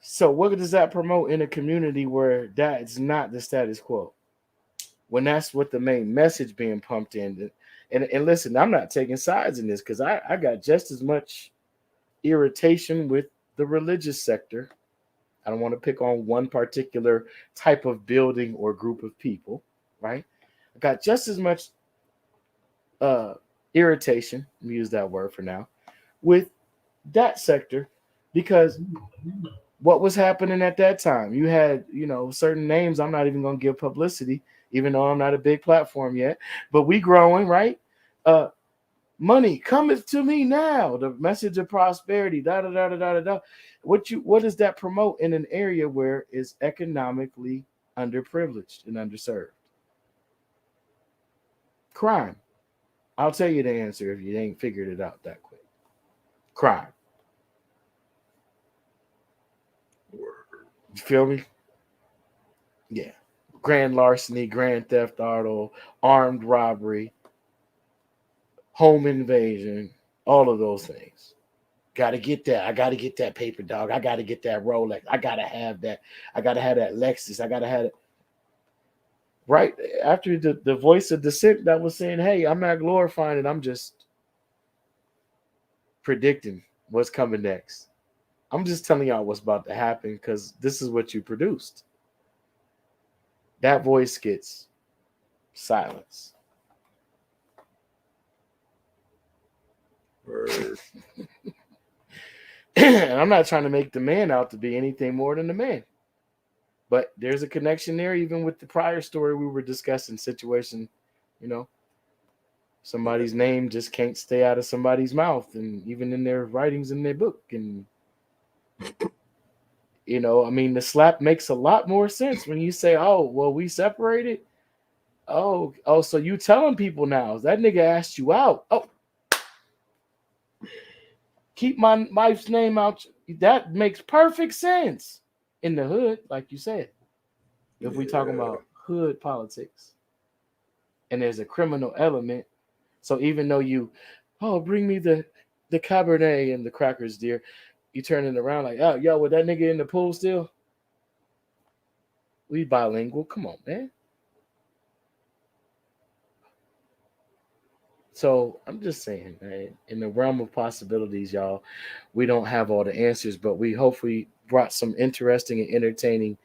So what does that promote in a community where that's not the status quo? When that's what the main message being pumped in. And listen, I'm not taking sides in this because I got just as much irritation with the religious sector. I don't want to pick on one particular type of building or group of people, right? I got just as much irritation, let me use that word for now, with that sector because what was happening at that time? You had, you know, certain names I'm not even going to give publicity, even though I'm not a big platform yet, but we growing, right? Money cometh to me now. The message of prosperity, da da da da da da. What does that promote in an area where it's economically underprivileged and underserved? Crime. I'll tell you the answer if you ain't figured it out that quick. Crime. You feel me? Yeah. Grand larceny, grand theft auto, armed robbery, home invasion, all of those things. Got to get that. I got to get that paper dog. I got to get that Rolex. I got to have that. I got to have that Lexus. I got to have it. Right after the voice of dissent that was saying, hey, I'm not glorifying it. I'm just predicting what's coming next. I'm just telling y'all what's about to happen because this is what you produced. That voice gets silence. And I'm not trying to make the man out to be anything more than the man. But there's a connection there, even with the prior story we were discussing, situation, you know, somebody's name just can't stay out of somebody's mouth, and even in their writings in their book. And, you know, I mean, the slap makes a lot more sense when you say, oh, well, we separated. Oh, so you telling people now, that nigga asked you out. Oh, keep my wife's name out. That makes perfect sense in the hood, like you said. If we talking about hood politics, and there's a criminal element, so even though you, bring me the Cabernet and the crackers, dear, you turn it around like, oh, yo, with that nigga in the pool still? We bilingual. Come on, man. So I'm just saying, man, in the realm of possibilities, y'all, we don't have all the answers, but we hopefully brought some interesting and entertaining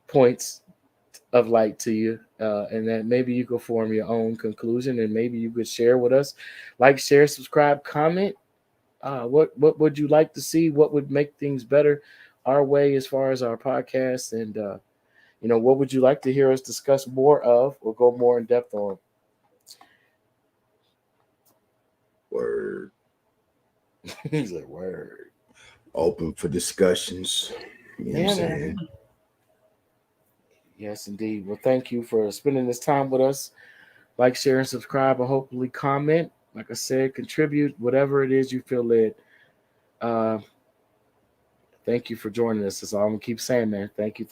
points of light to you, and that maybe you could form your own conclusion, and maybe you could share with us. Like, share, subscribe, comment. What would you like to see? What would make things better our way as far as our podcast? And you know, what would you like to hear us discuss more of or go more in depth on? Word. He's like, word. Open for discussions. You know what I'm saying? Yes, indeed. Well, thank you for spending this time with us. Like, share, and subscribe, or hopefully comment. Like I said, contribute, whatever it is you feel led. Thank you for joining us. That's all I'm gonna keep saying, man. Thank you.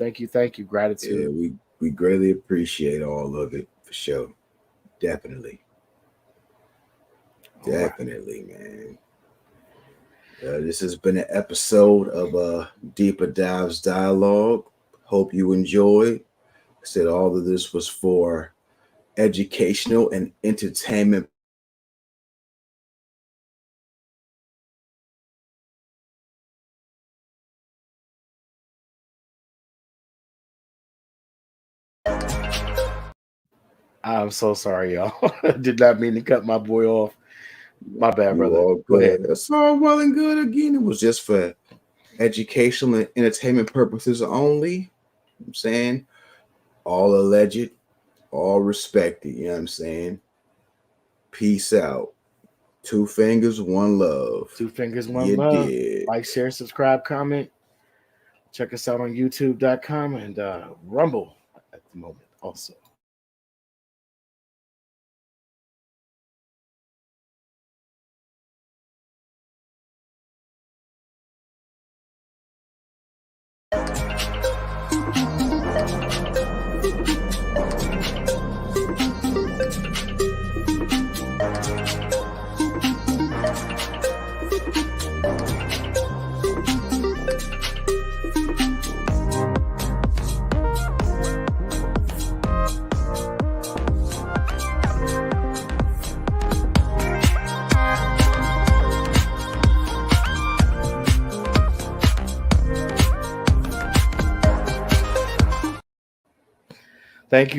Gratitude. Yeah, we greatly appreciate all of it for sure. Definitely, man. This has been an episode of Deeper Dives Dialogue. Hope you enjoyed. I said all of this was for educational and entertainment. I'm so sorry, y'all. Did not mean to cut my boy off. My bad, brother. Go ahead. That's all well and good. Again, it was just for educational and entertainment purposes only. I'm saying all alleged, all respected. You know what I'm saying? Peace out. 2 fingers, 1 love. 2 fingers, 1 love. Like, share, subscribe, comment. Check us out on youtube.com and Rumble at the moment also. Thank you.